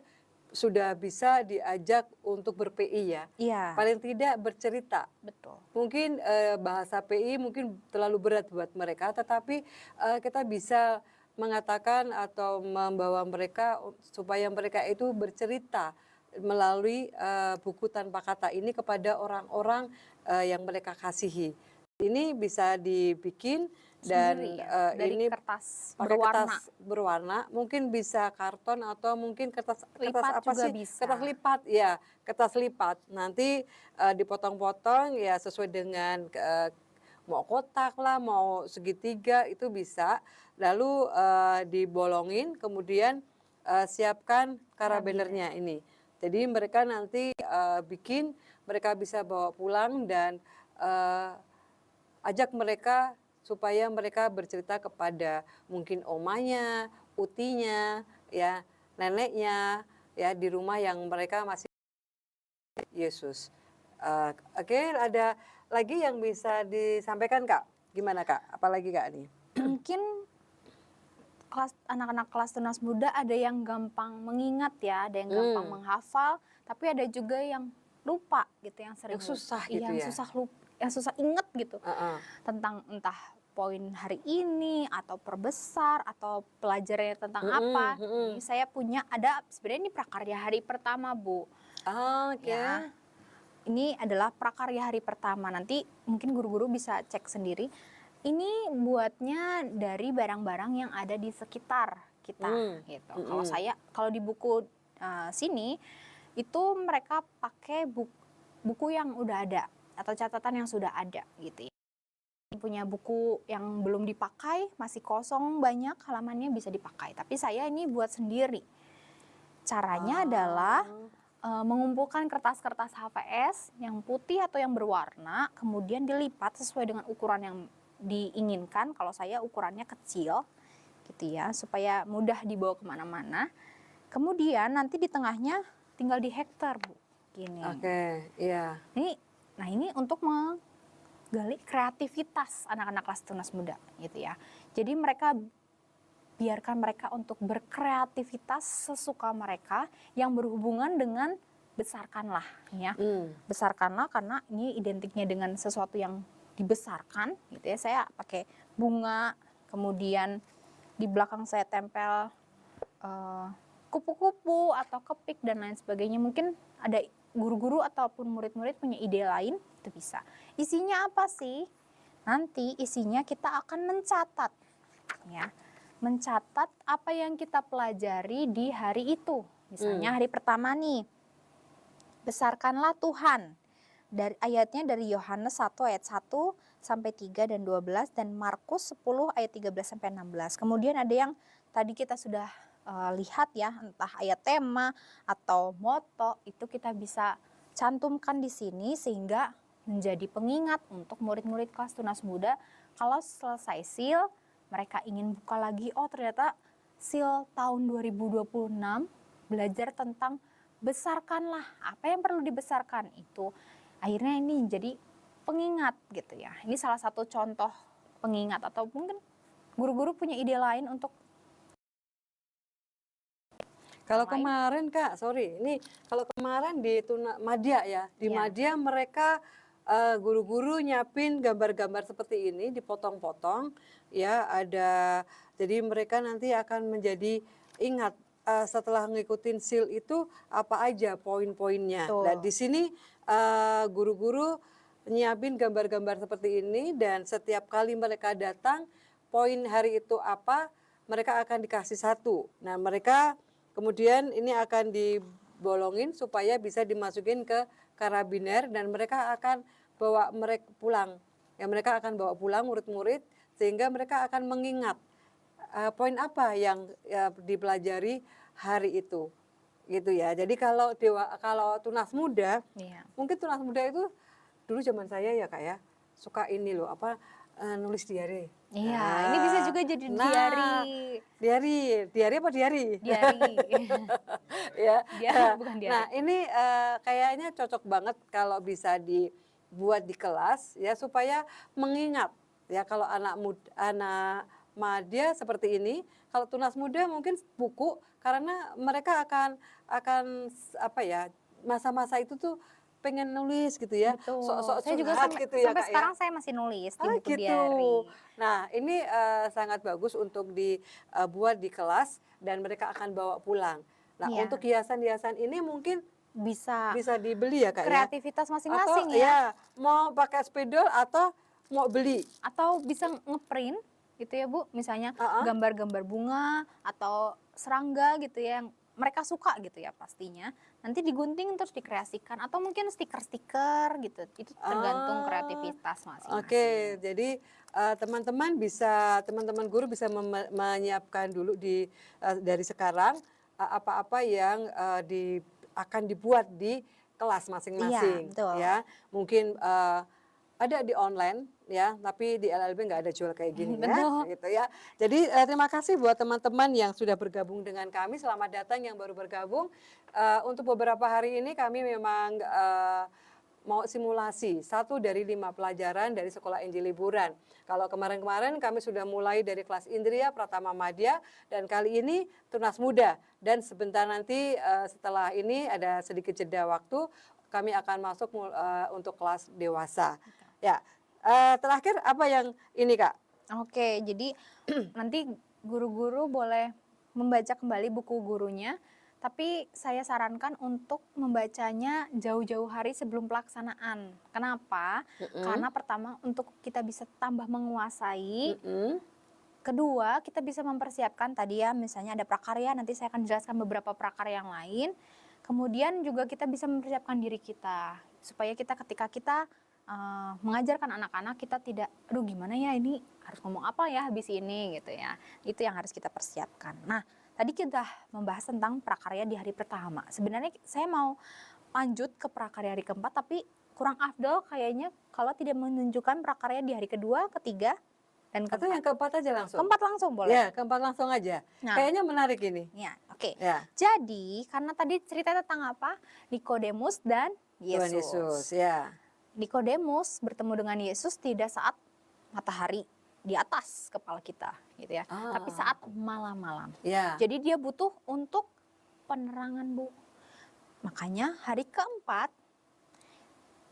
sudah bisa diajak untuk ber-PI ya. Iya. Paling tidak bercerita. Betul. Mungkin bahasa PI mungkin terlalu berat buat mereka, tetapi kita bisa mengatakan atau membawa mereka supaya mereka itu bercerita melalui buku tanpa kata ini kepada orang-orang yang mereka kasihi. Ini bisa dibikin dan sendiri ya, dari ini kertas pakai berwarna. kertas berwarna, mungkin bisa karton atau mungkin kertas Lipat apa juga sih? bisa. Kertas lipat ya, kertas lipat. Nanti dipotong-potong ya sesuai dengan mau kotak lah, mau segitiga itu bisa. Lalu dibolongin, kemudian siapkan karabinernya ini. Jadi mereka nanti bikin, mereka bisa bawa pulang dan ajak mereka supaya mereka bercerita kepada mungkin omanya, utinya, ya neneknya, ya di rumah yang mereka masih Yesus. Oke, ada lagi yang bisa disampaikan Kak? Gimana Kak? Apalagi Kak nih? Mungkin anak-anak kelas tunas muda ada yang gampang mengingat ya, ada yang gampang menghafal, tapi ada juga yang lupa gitu, yang sering Yang susah gitu yang ya? yang susah inget gitu tentang entah poin hari ini atau perbesar atau pelajarannya tentang apa. Ini saya punya sebenarnya ini prakarya hari pertama, Bu. Oke. Ya, ini adalah prakarya hari pertama. Nanti mungkin guru-guru bisa cek sendiri. Ini buatnya dari barang-barang yang ada di sekitar kita gitu. Kalau di buku sini itu mereka pakai buku yang udah ada atau catatan yang sudah ada gitu ya. Punya buku yang belum dipakai, masih kosong banyak halamannya, bisa dipakai. Tapi saya ini buat sendiri. Caranya adalah mengumpulkan kertas-kertas HVS yang putih atau yang berwarna, kemudian dilipat sesuai dengan ukuran yang diinginkan. Kalau saya ukurannya kecil gitu ya, supaya mudah dibawa kemana-mana. Kemudian nanti di tengahnya tinggal dihektar, Bu. gini. Oke, iya. Nah ini untuk menggali kreativitas anak-anak kelas tunas muda gitu ya. Jadi biarkan mereka untuk berkreativitas sesuka mereka yang berhubungan dengan besarkanlah ya. Besarkanlah karena ini identiknya dengan sesuatu yang dibesarkan gitu ya. Saya pakai bunga, kemudian di belakang saya tempel kupu-kupu atau kepik dan lain sebagainya. Mungkin ada guru-guru ataupun murid-murid punya ide lain, itu bisa. Isinya apa sih? Nanti isinya kita akan mencatat ya. Mencatat apa yang kita pelajari di hari itu. Misalnya hari pertama nih, besarkanlah Tuhan. Dari ayatnya dari Yohanes 1 ayat 1 sampai 3 dan 12 dan Markus 10 ayat 13 sampai 16. Kemudian ada yang tadi kita sudah lihat ya, entah ayat tema atau moto, itu kita bisa cantumkan di sini sehingga menjadi pengingat untuk murid-murid kelas tunas muda. Kalau selesai SIL, mereka ingin buka lagi, oh ternyata SIL tahun 2026 belajar tentang besarkanlah, apa yang perlu dibesarkan itu. Akhirnya ini jadi pengingat gitu ya. Ini salah satu contoh pengingat, atau mungkin guru-guru punya ide lain untuk Kalau kemarin Kak, sorry, ini kalau kemarin di Madya ya, di Iya. Madya mereka guru-guru nyiapin gambar-gambar seperti ini dipotong-potong ya, ada, jadi mereka nanti akan menjadi ingat setelah ngikutin SIL itu apa aja poin-poinnya. Betul. Dan di sini guru-guru nyiapin gambar-gambar seperti ini dan setiap kali mereka datang poin hari itu apa, mereka akan dikasih satu. Nah mereka kemudian ini akan dibolongin supaya bisa dimasukin ke karabiner dan mereka akan bawa mereka pulang. Ya mereka akan bawa pulang murid-murid sehingga mereka akan mengingat poin apa yang dipelajari hari itu. Gitu ya. Jadi kalau tunas muda, Iya. mungkin tunas muda itu dulu zaman saya ya Kak ya, suka ini loh apa nulis diary. Iya, ini bisa juga jadi Diary apa diary? diary. Ya. Diary bukan diary. Nah, ini kayaknya cocok banget kalau bisa dibuat di kelas ya supaya mengingat ya kalau anak madya seperti ini, kalau tunas muda mungkin buku karena mereka akan apa ya, masa-masa itu tuh pengen nulis gitu ya. Betul. Sok-sok Saya juga curhat gitu ya, sampai Kak ya. sekarang saya masih nulis di buku Gitu. diary. Nah, ini sangat bagus untuk dibuat di kelas dan mereka akan bawa pulang. Nah, Iya. untuk hiasan-hiasan ini mungkin Bisa bisa dibeli ya, Kak ya? kreativitas masing-masing Atau ya. mau pakai spidol atau mau beli. Atau bisa ngeprint gitu ya Bu, misalnya gambar-gambar bunga atau serangga gitu ya yang mereka suka gitu ya pastinya. Nanti digunting terus dikreasikan atau mungkin stiker-stiker gitu. Itu tergantung kreativitas masing-masing. Oke, jadi teman-teman guru bisa menyiapkan dulu dari sekarang apa-apa yang akan dibuat di kelas masing-masing. Iya, betul. Ya, mungkin ada di online ya, tapi di LLB nggak ada jual kayak gini ya, Betul. gitu ya. Jadi terima kasih buat teman-teman yang sudah bergabung dengan kami. Selamat datang yang baru bergabung. Untuk beberapa hari ini kami memang mau simulasi 1 dari 5 pelajaran dari Sekolah Injil Liburan. Kalau kemarin-kemarin kami sudah mulai dari kelas Indria, Pratama Madya, dan kali ini Tunas Muda. Dan sebentar nanti setelah ini ada sedikit jeda waktu, kami akan masuk untuk kelas dewasa. Ya, terakhir apa yang ini Kak? Oke, jadi nanti guru-guru boleh membaca kembali buku gurunya, tapi saya sarankan untuk membacanya jauh-jauh hari sebelum pelaksanaan. Kenapa? Karena pertama untuk kita bisa tambah menguasai. Kedua, kita bisa mempersiapkan tadi ya, misalnya ada prakarya, nanti saya akan jelaskan beberapa prakarya yang lain. Kemudian juga kita bisa mempersiapkan diri kita, supaya kita ketika kita mengajarkan anak-anak, kita tidak, aduh gimana ya ini harus ngomong apa ya habis ini gitu ya. Itu yang harus kita persiapkan. Nah, tadi kita membahas tentang prakarya di hari pertama. Sebenarnya saya mau lanjut ke prakarya hari keempat, tapi kurang afdol kayaknya kalau tidak menunjukkan prakarya di hari kedua, ketiga, dan Atau yang keempat aja langsung? keempat langsung boleh. Ya, keempat langsung aja. Nah. Kayaknya menarik ini. Ya, oke. Oke, Ya, jadi karena tadi cerita tentang apa? Nikodemus dan Tuhan Yesus. Ya. Nikodemus bertemu dengan Yesus tidak saat matahari di atas kepala kita, gitu ya. Tapi Ah, saat malam-malam. ya. Jadi dia butuh untuk penerangan, Bu. Makanya hari keempat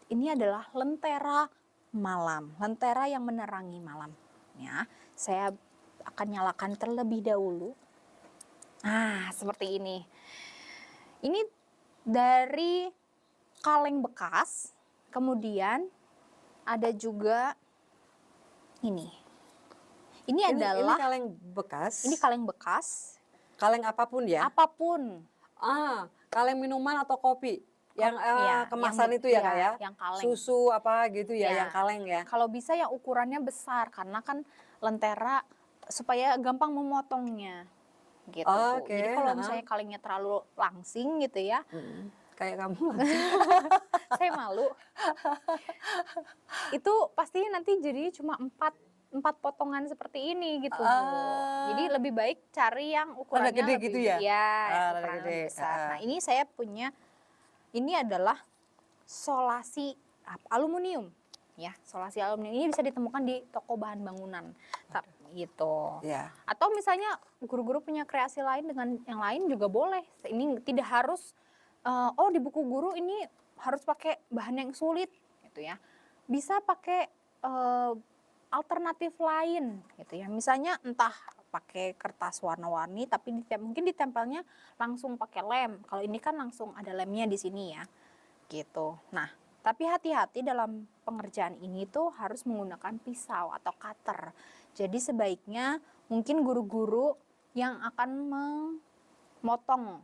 ini adalah lentera malam, lentera yang menerangi malam. Ya, saya akan nyalakan terlebih dahulu. Nah, seperti ini. Ini dari kaleng bekas, kemudian ada juga ini. Ini Ini adalah kaleng bekas. ini kaleng bekas, Kaleng apapun ya. apapun. Kaleng minuman atau kopi. Yang Ya, kemasan itu ya Kak ya. yang kaleng. Susu apa gitu ya, Ya, yang kaleng ya. kalau bisa yang ukurannya besar karena kan lentera supaya gampang memotongnya gitu, Bu. Oke, Jadi kalau heeh. misalnya kalengnya terlalu langsing gitu ya, Kayak kamu langsung. saya malu. Itu pasti nanti jadi cuma empat potongan seperti ini gitu, Bu. Jadi Ah, lebih baik cari yang rada ukurannya gede lebih gitu ya? ya, yang Rada ukurannya gede, lebih besar. heeh. Nah, ini saya punya, ini adalah solasi aluminium. Ya, solasi aluminium ini bisa ditemukan di toko bahan bangunan. Gitu. Ya. Atau misalnya guru-guru punya kreasi lain dengan yang lain juga boleh. Ini tidak harus oh di buku guru ini harus pakai bahan yang sulit gitu ya. Bisa pakai alternatif lain gitu ya. Misalnya entah pakai kertas warna-warni tapi mungkin ditempelnya langsung pakai lem. Kalau ini kan langsung ada lemnya di sini ya. Gitu. Nah, tapi hati-hati dalam pengerjaan ini tuh harus menggunakan pisau atau cutter. Jadi sebaiknya mungkin guru-guru yang akan memotong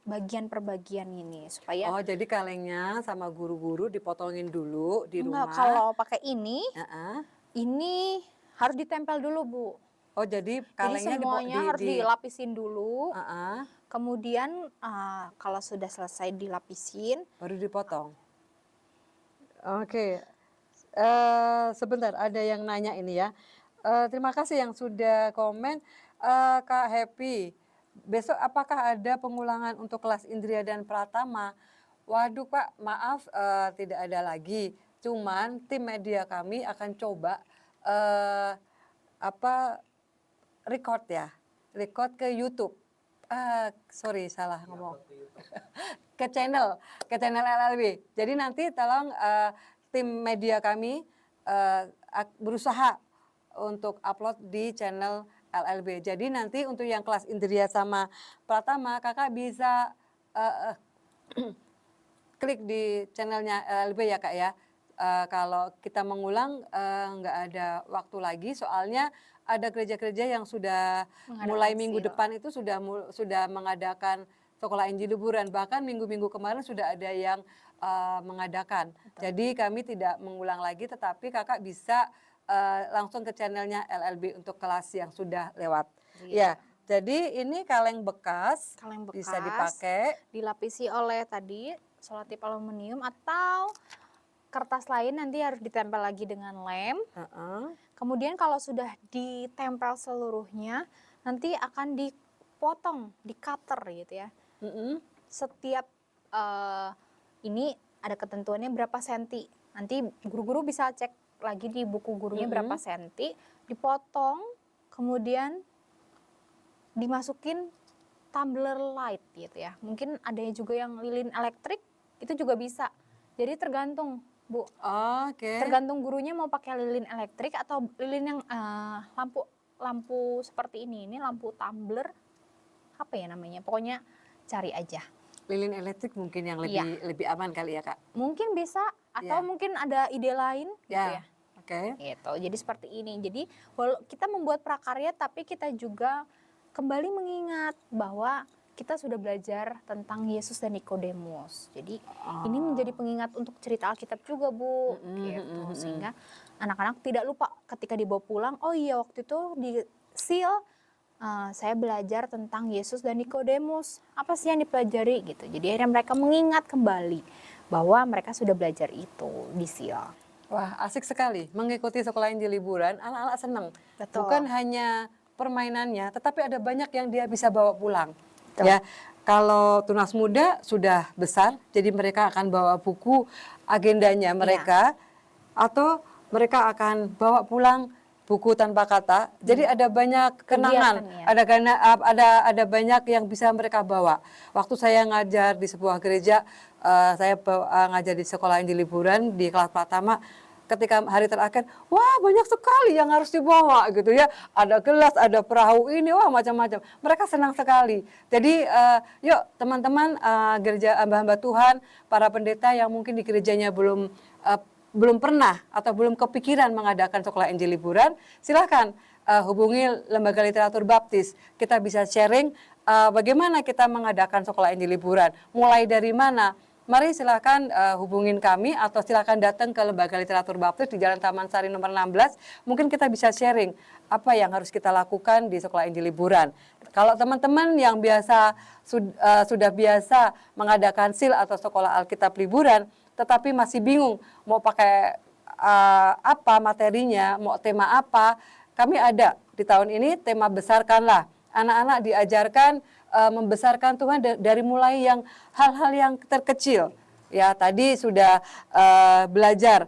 bagian per bagian ini supaya Oh, jadi kalengnya sama guru-guru dipotongin dulu di enggak, rumah. kalau pakai ini Heeh. harus ditempel dulu, Bu. Oh, jadi Jadi kalengnya semuanya harus dilapisin dulu. heeh, Kemudian kalau sudah selesai dilapisin, baru dipotong. Oke. Sebentar, ada yang nanya ini ya. Terima kasih yang sudah komen. Kak Happy, besok apakah ada pengulangan untuk kelas Indria dan Pratama? Waduh Pak, maaf tidak ada lagi. Cuman tim media kami akan coba eh, apa record ya, record ke YouTube. Sorry salah ngomong. ke channel LLB. Jadi nanti tolong tim media kami berusaha untuk upload di channel LLB. Jadi nanti untuk yang kelas Indria sama Pratama, kakak bisa eh, klik di channelnya LLB ya kak ya. Kalau kita mengulang nggak ada waktu lagi, soalnya ada gereja-gereja yang sudah mulai mengadakan minggu seal. depan itu sudah mengadakan sekolah Injil liburan, bahkan minggu-minggu kemarin sudah ada yang mengadakan. Jadi kami tidak mengulang lagi, tetapi kakak bisa langsung ke channelnya LLB untuk kelas yang sudah lewat. Iya. Ya, jadi ini kaleng bekas, Kaleng bekas bisa dipakai. dilapisi oleh tadi selotip aluminium atau kertas lain, nanti harus ditempel lagi dengan lem. Heeh. Kemudian kalau sudah ditempel seluruhnya, nanti akan dipotong, di cutter gitu ya. Mm-mm. Setiap ini ada ketentuannya berapa senti. Nanti guru-guru bisa cek lagi di buku gurunya berapa senti, dipotong, kemudian dimasukin tumbler light gitu ya. Mungkin ada juga yang lilin elektrik, itu juga bisa. Jadi tergantung, Bu. Oke. Tergantung gurunya mau pakai lilin elektrik atau lilin yang lampu seperti ini. Ini lampu tumbler, apa ya namanya? Pokoknya cari aja. Lilin elektrik mungkin yang Iya. lebih aman kali ya kak. Mungkin bisa atau Iya. mungkin ada ide lain gitu Ya. ya. Oke. Gitu. Jadi seperti ini. Jadi kita membuat prakarya tapi kita juga kembali mengingat bahwa kita sudah belajar tentang Yesus dan Nikodemus. Jadi ini menjadi pengingat untuk cerita Alkitab juga, Bu. Gitu. Sehingga anak-anak tidak lupa ketika dibawa pulang, oh iya waktu itu di seal saya belajar tentang Yesus dan Nikodemus. Apa sih yang dipelajari gitu. Jadi akhirnya mereka mengingat kembali bahwa mereka sudah belajar itu di seal. Wah, asik sekali mengikuti sekolah Injil liburan. Anak-anak senang. Betul. Bukan hanya permainannya, tetapi ada banyak yang dia bisa bawa pulang. Betul. ya. Kalau tunas muda sudah besar, jadi mereka akan bawa buku agendanya mereka, atau mereka akan bawa pulang buku tanpa kata. Jadi ada banyak kenangan, Kegiatan, ya. ada banyak yang bisa mereka bawa. Waktu saya ngajar di sebuah gereja, saya ngajar di sekolah Injil liburan di kelas pertama. Ketika hari terakhir, wah banyak sekali yang harus dibawa gitu ya. Ada gelas, ada perahu ini, wah macam-macam. Mereka senang sekali. Jadi yuk teman-teman gereja hamba-hamba Tuhan, para pendeta yang mungkin di gerejanya belum pernah atau belum kepikiran mengadakan sekolah Injil liburan, silahkan hubungi Lembaga Literatur Baptis. Kita bisa sharing bagaimana kita mengadakan sekolah Injil liburan. Mulai dari mana? Mari silakan hubungin kami atau silakan datang ke Lembaga Literatur Baptis di Jalan Taman Sari nomor 16. Mungkin kita bisa sharing apa yang harus kita lakukan di sekolah Injil liburan. Kalau teman-teman yang sudah biasa mengadakan SIL atau sekolah Alkitab liburan, tetapi masih bingung mau pakai apa materinya, mau tema apa, kami ada di tahun ini tema Besarkanlah. Anak-anak diajarkan membesarkan Tuhan dari mulai yang hal-hal yang terkecil. Ya, tadi sudah belajar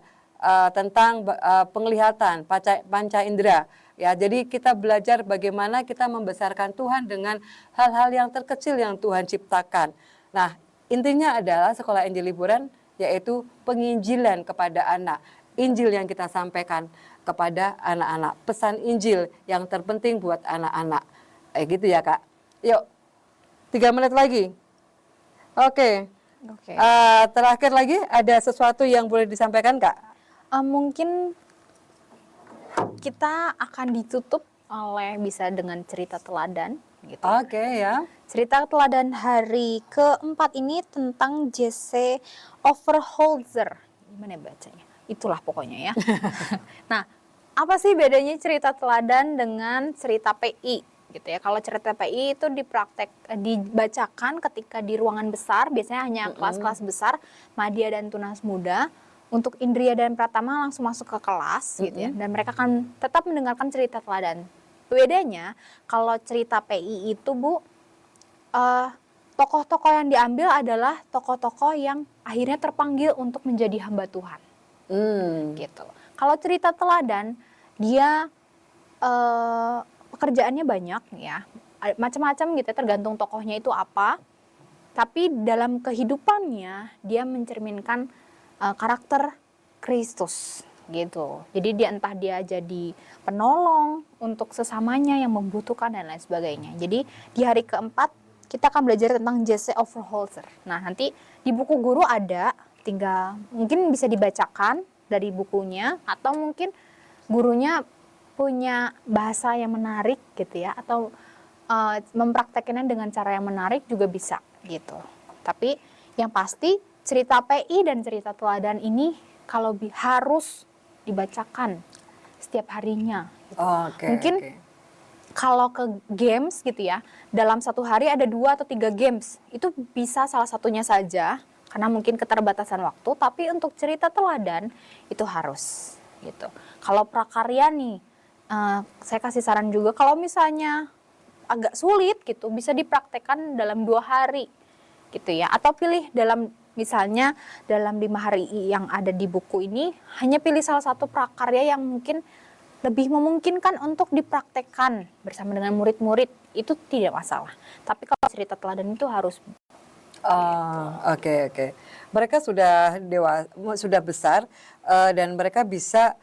tentang penglihatan, panca indera. Ya, jadi kita belajar bagaimana kita membesarkan Tuhan dengan hal-hal yang terkecil yang Tuhan ciptakan. Nah, intinya adalah sekolah Injil liburan yaitu penginjilan kepada anak. Injil yang kita sampaikan kepada anak-anak. Pesan Injil yang terpenting buat anak-anak. Gitu ya, Kak. Yuk, 3 menit lagi. Oke. Terakhir lagi, ada sesuatu yang boleh disampaikan, Kak? Mungkin kita akan ditutup oleh bisa dengan cerita teladan. Gitu. Oke, ya. Cerita teladan hari keempat ini tentang Jesse Overholzer. Gimana bacanya? Itulah pokoknya ya. Nah, apa sih bedanya cerita teladan dengan cerita PI? Gitu ya. Kalau cerita PI itu dibacakan ketika di ruangan besar, biasanya hanya kelas-kelas besar, madya dan tunas muda. Untuk Indria dan Pratama langsung masuk ke kelas gitu ya, dan mereka akan tetap mendengarkan cerita teladan. Bedanya kalau cerita PI itu Bu, tokoh-tokoh yang diambil adalah tokoh-tokoh yang akhirnya terpanggil untuk menjadi hamba Tuhan. Gitu. Kalau cerita teladan dia pekerjaannya banyak ya, macam-macam gitu ya, tergantung tokohnya itu apa. Tapi dalam kehidupannya dia mencerminkan karakter Kristus gitu. Jadi entah dia jadi penolong untuk sesamanya yang membutuhkan dan lain sebagainya. Jadi di hari keempat kita akan belajar tentang Jesse Overholzer. Nah, nanti di buku guru ada, tinggal mungkin bisa dibacakan dari bukunya, atau mungkin gurunya punya bahasa yang menarik gitu ya, atau mempraktekannya dengan cara yang menarik juga bisa gitu. Tapi yang pasti cerita PI dan cerita teladan ini kalau harus dibacakan setiap harinya. Gitu. Mungkin kalau ke games gitu ya, dalam satu hari ada 2 atau 3 games, itu bisa salah satunya saja karena mungkin keterbatasan waktu. Tapi untuk cerita teladan itu harus gitu. Kalau prakarya nih, saya kasih saran juga kalau misalnya agak sulit gitu, bisa dipraktekkan dalam 2 hari gitu ya, atau pilih misalnya dalam 5 hari yang ada di buku ini, hanya pilih salah satu prakarya yang mungkin lebih memungkinkan untuk dipraktekkan bersama dengan murid-murid, itu tidak masalah. Tapi kalau cerita teladan itu harus. Oke. Mereka sudah sudah besar dan mereka bisa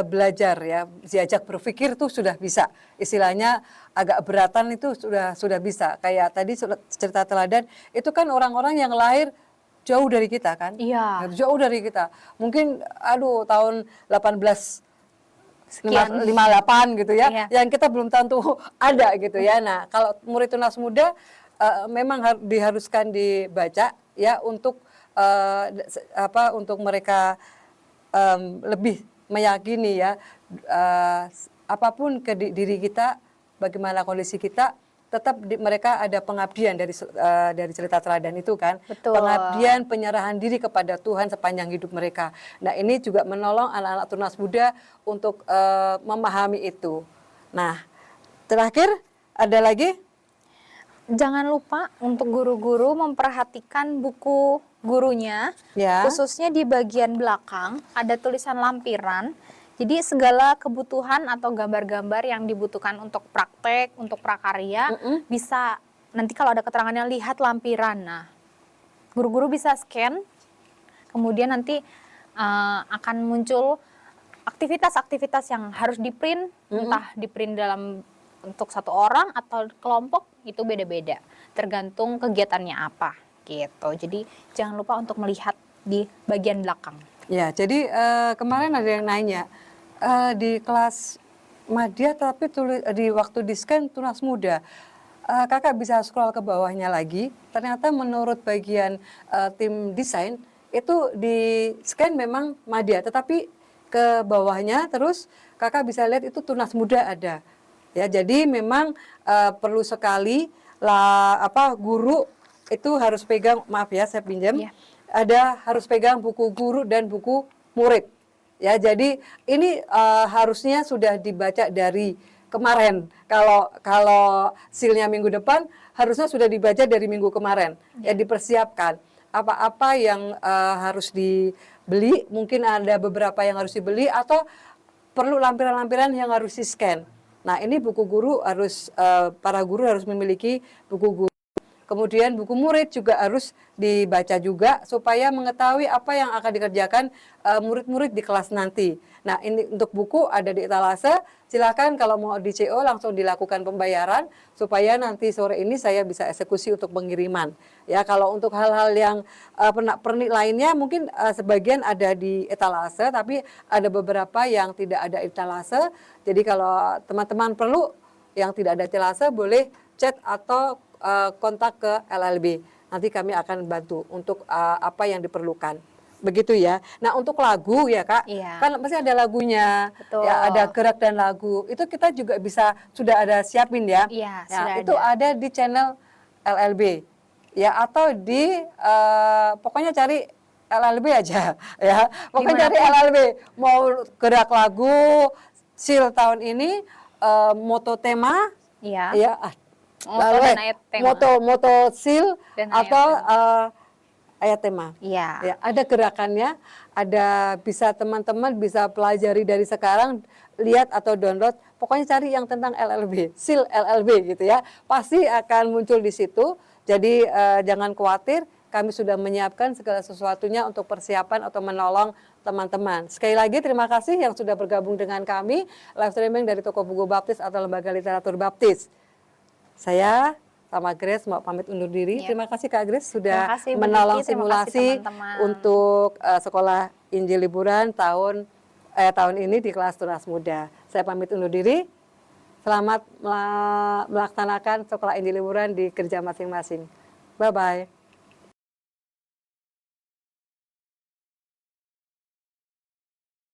belajar ya, diajak berpikir tuh sudah bisa. Istilahnya agak beratan itu sudah bisa. Kayak tadi cerita teladan itu kan orang-orang yang lahir jauh dari kita kan? Iya. Jauh dari kita. Mungkin tahun 1858 gitu ya. Iya. Yang kita belum tentu ada gitu ya. Nah, kalau murid tunas muda memang diharuskan dibaca ya untuk untuk mereka lebih meyakini ya apapun ke diri kita, bagaimana kondisi kita, tetap mereka ada pengabdian dari cerita teladan itu kan. Betul. Pengabdian, penyerahan diri kepada Tuhan sepanjang hidup mereka. Nah, ini juga menolong anak-anak tunas muda untuk memahami itu. Nah, terakhir ada lagi? Jangan lupa untuk guru-guru memperhatikan buku gurunya, Ya. khususnya di bagian belakang ada tulisan lampiran. Jadi segala kebutuhan atau gambar-gambar yang dibutuhkan untuk praktek, untuk prakarya, bisa nanti kalau ada keterangannya lihat lampiran. Nah, guru-guru bisa scan, kemudian nanti akan muncul aktivitas-aktivitas yang harus di-print, entah di-print dalam untuk satu orang atau kelompok, itu beda-beda, tergantung kegiatannya apa gitu. Jadi jangan lupa untuk melihat di bagian belakang. Ya, jadi kemarin ada yang nanya di kelas madya tapi di waktu di scan tunas muda. Kakak bisa scroll ke bawahnya lagi. Ternyata menurut bagian tim desain itu di scan memang madya, tetapi ke bawahnya terus kakak bisa lihat itu tunas muda ada. Ya, jadi memang perlu sekali guru itu harus pegang, maaf ya saya pinjam, Ya. harus pegang buku guru dan buku murid. Ya, jadi ini harusnya sudah dibaca dari kemarin. Kalau silnya minggu depan harusnya sudah dibaca dari minggu kemarin. Ya, dipersiapkan apa-apa yang harus dibeli, mungkin ada beberapa yang harus dibeli atau perlu lampiran-lampiran yang harus di-scan. Nah, ini buku guru harus para guru harus memiliki buku guru. Kemudian buku murid juga harus dibaca juga supaya mengetahui apa yang akan dikerjakan murid-murid di kelas nanti. Nah, ini untuk buku ada di etalase. Silakan kalau mau di CO langsung dilakukan pembayaran supaya nanti sore ini saya bisa eksekusi untuk pengiriman. Ya, kalau untuk hal-hal yang pernik lainnya mungkin sebagian ada di etalase, tapi ada beberapa yang tidak ada etalase. Jadi kalau teman-teman perlu yang tidak ada etalase boleh chat atau kontak ke LLB. Nanti kami akan bantu untuk apa yang diperlukan. Begitu ya. Nah, untuk lagu ya Kak, Iya. kan pasti ada lagunya, Betul. ya ada gerak dan lagu. Itu kita juga bisa sudah ada siapin ya. Iya, Nah, sudah itu ada di channel LLB. Ya, atau di pokoknya cari LLB aja ya. Pokoknya cari LLB. Mau gerak lagu SIL tahun ini moto tema Iya. ya. Moto dan ayat tema. Moto SIL Dan ayat atau tema. ayat tema. Iya. Ya, ada gerakannya, ada bisa teman-teman bisa pelajari dari sekarang, lihat atau download. Pokoknya cari yang tentang LLB, SIL LLB gitu ya. Pasti akan muncul di situ. Jadi jangan khawatir, kami sudah menyiapkan segala sesuatunya untuk persiapan atau menolong teman-teman. Sekali lagi terima kasih yang sudah bergabung dengan kami live streaming dari Toko Buku Baptis atau Lembaga Literatur Baptis. Saya sama Grace mau pamit undur diri. Terima kasih Kak Grace sudah menolong simulasi untuk sekolah Injil Liburan tahun ini di kelas Tunas Muda. Saya pamit undur diri. Selamat melaksanakan sekolah Injil Liburan di kerja masing-masing. Bye-bye.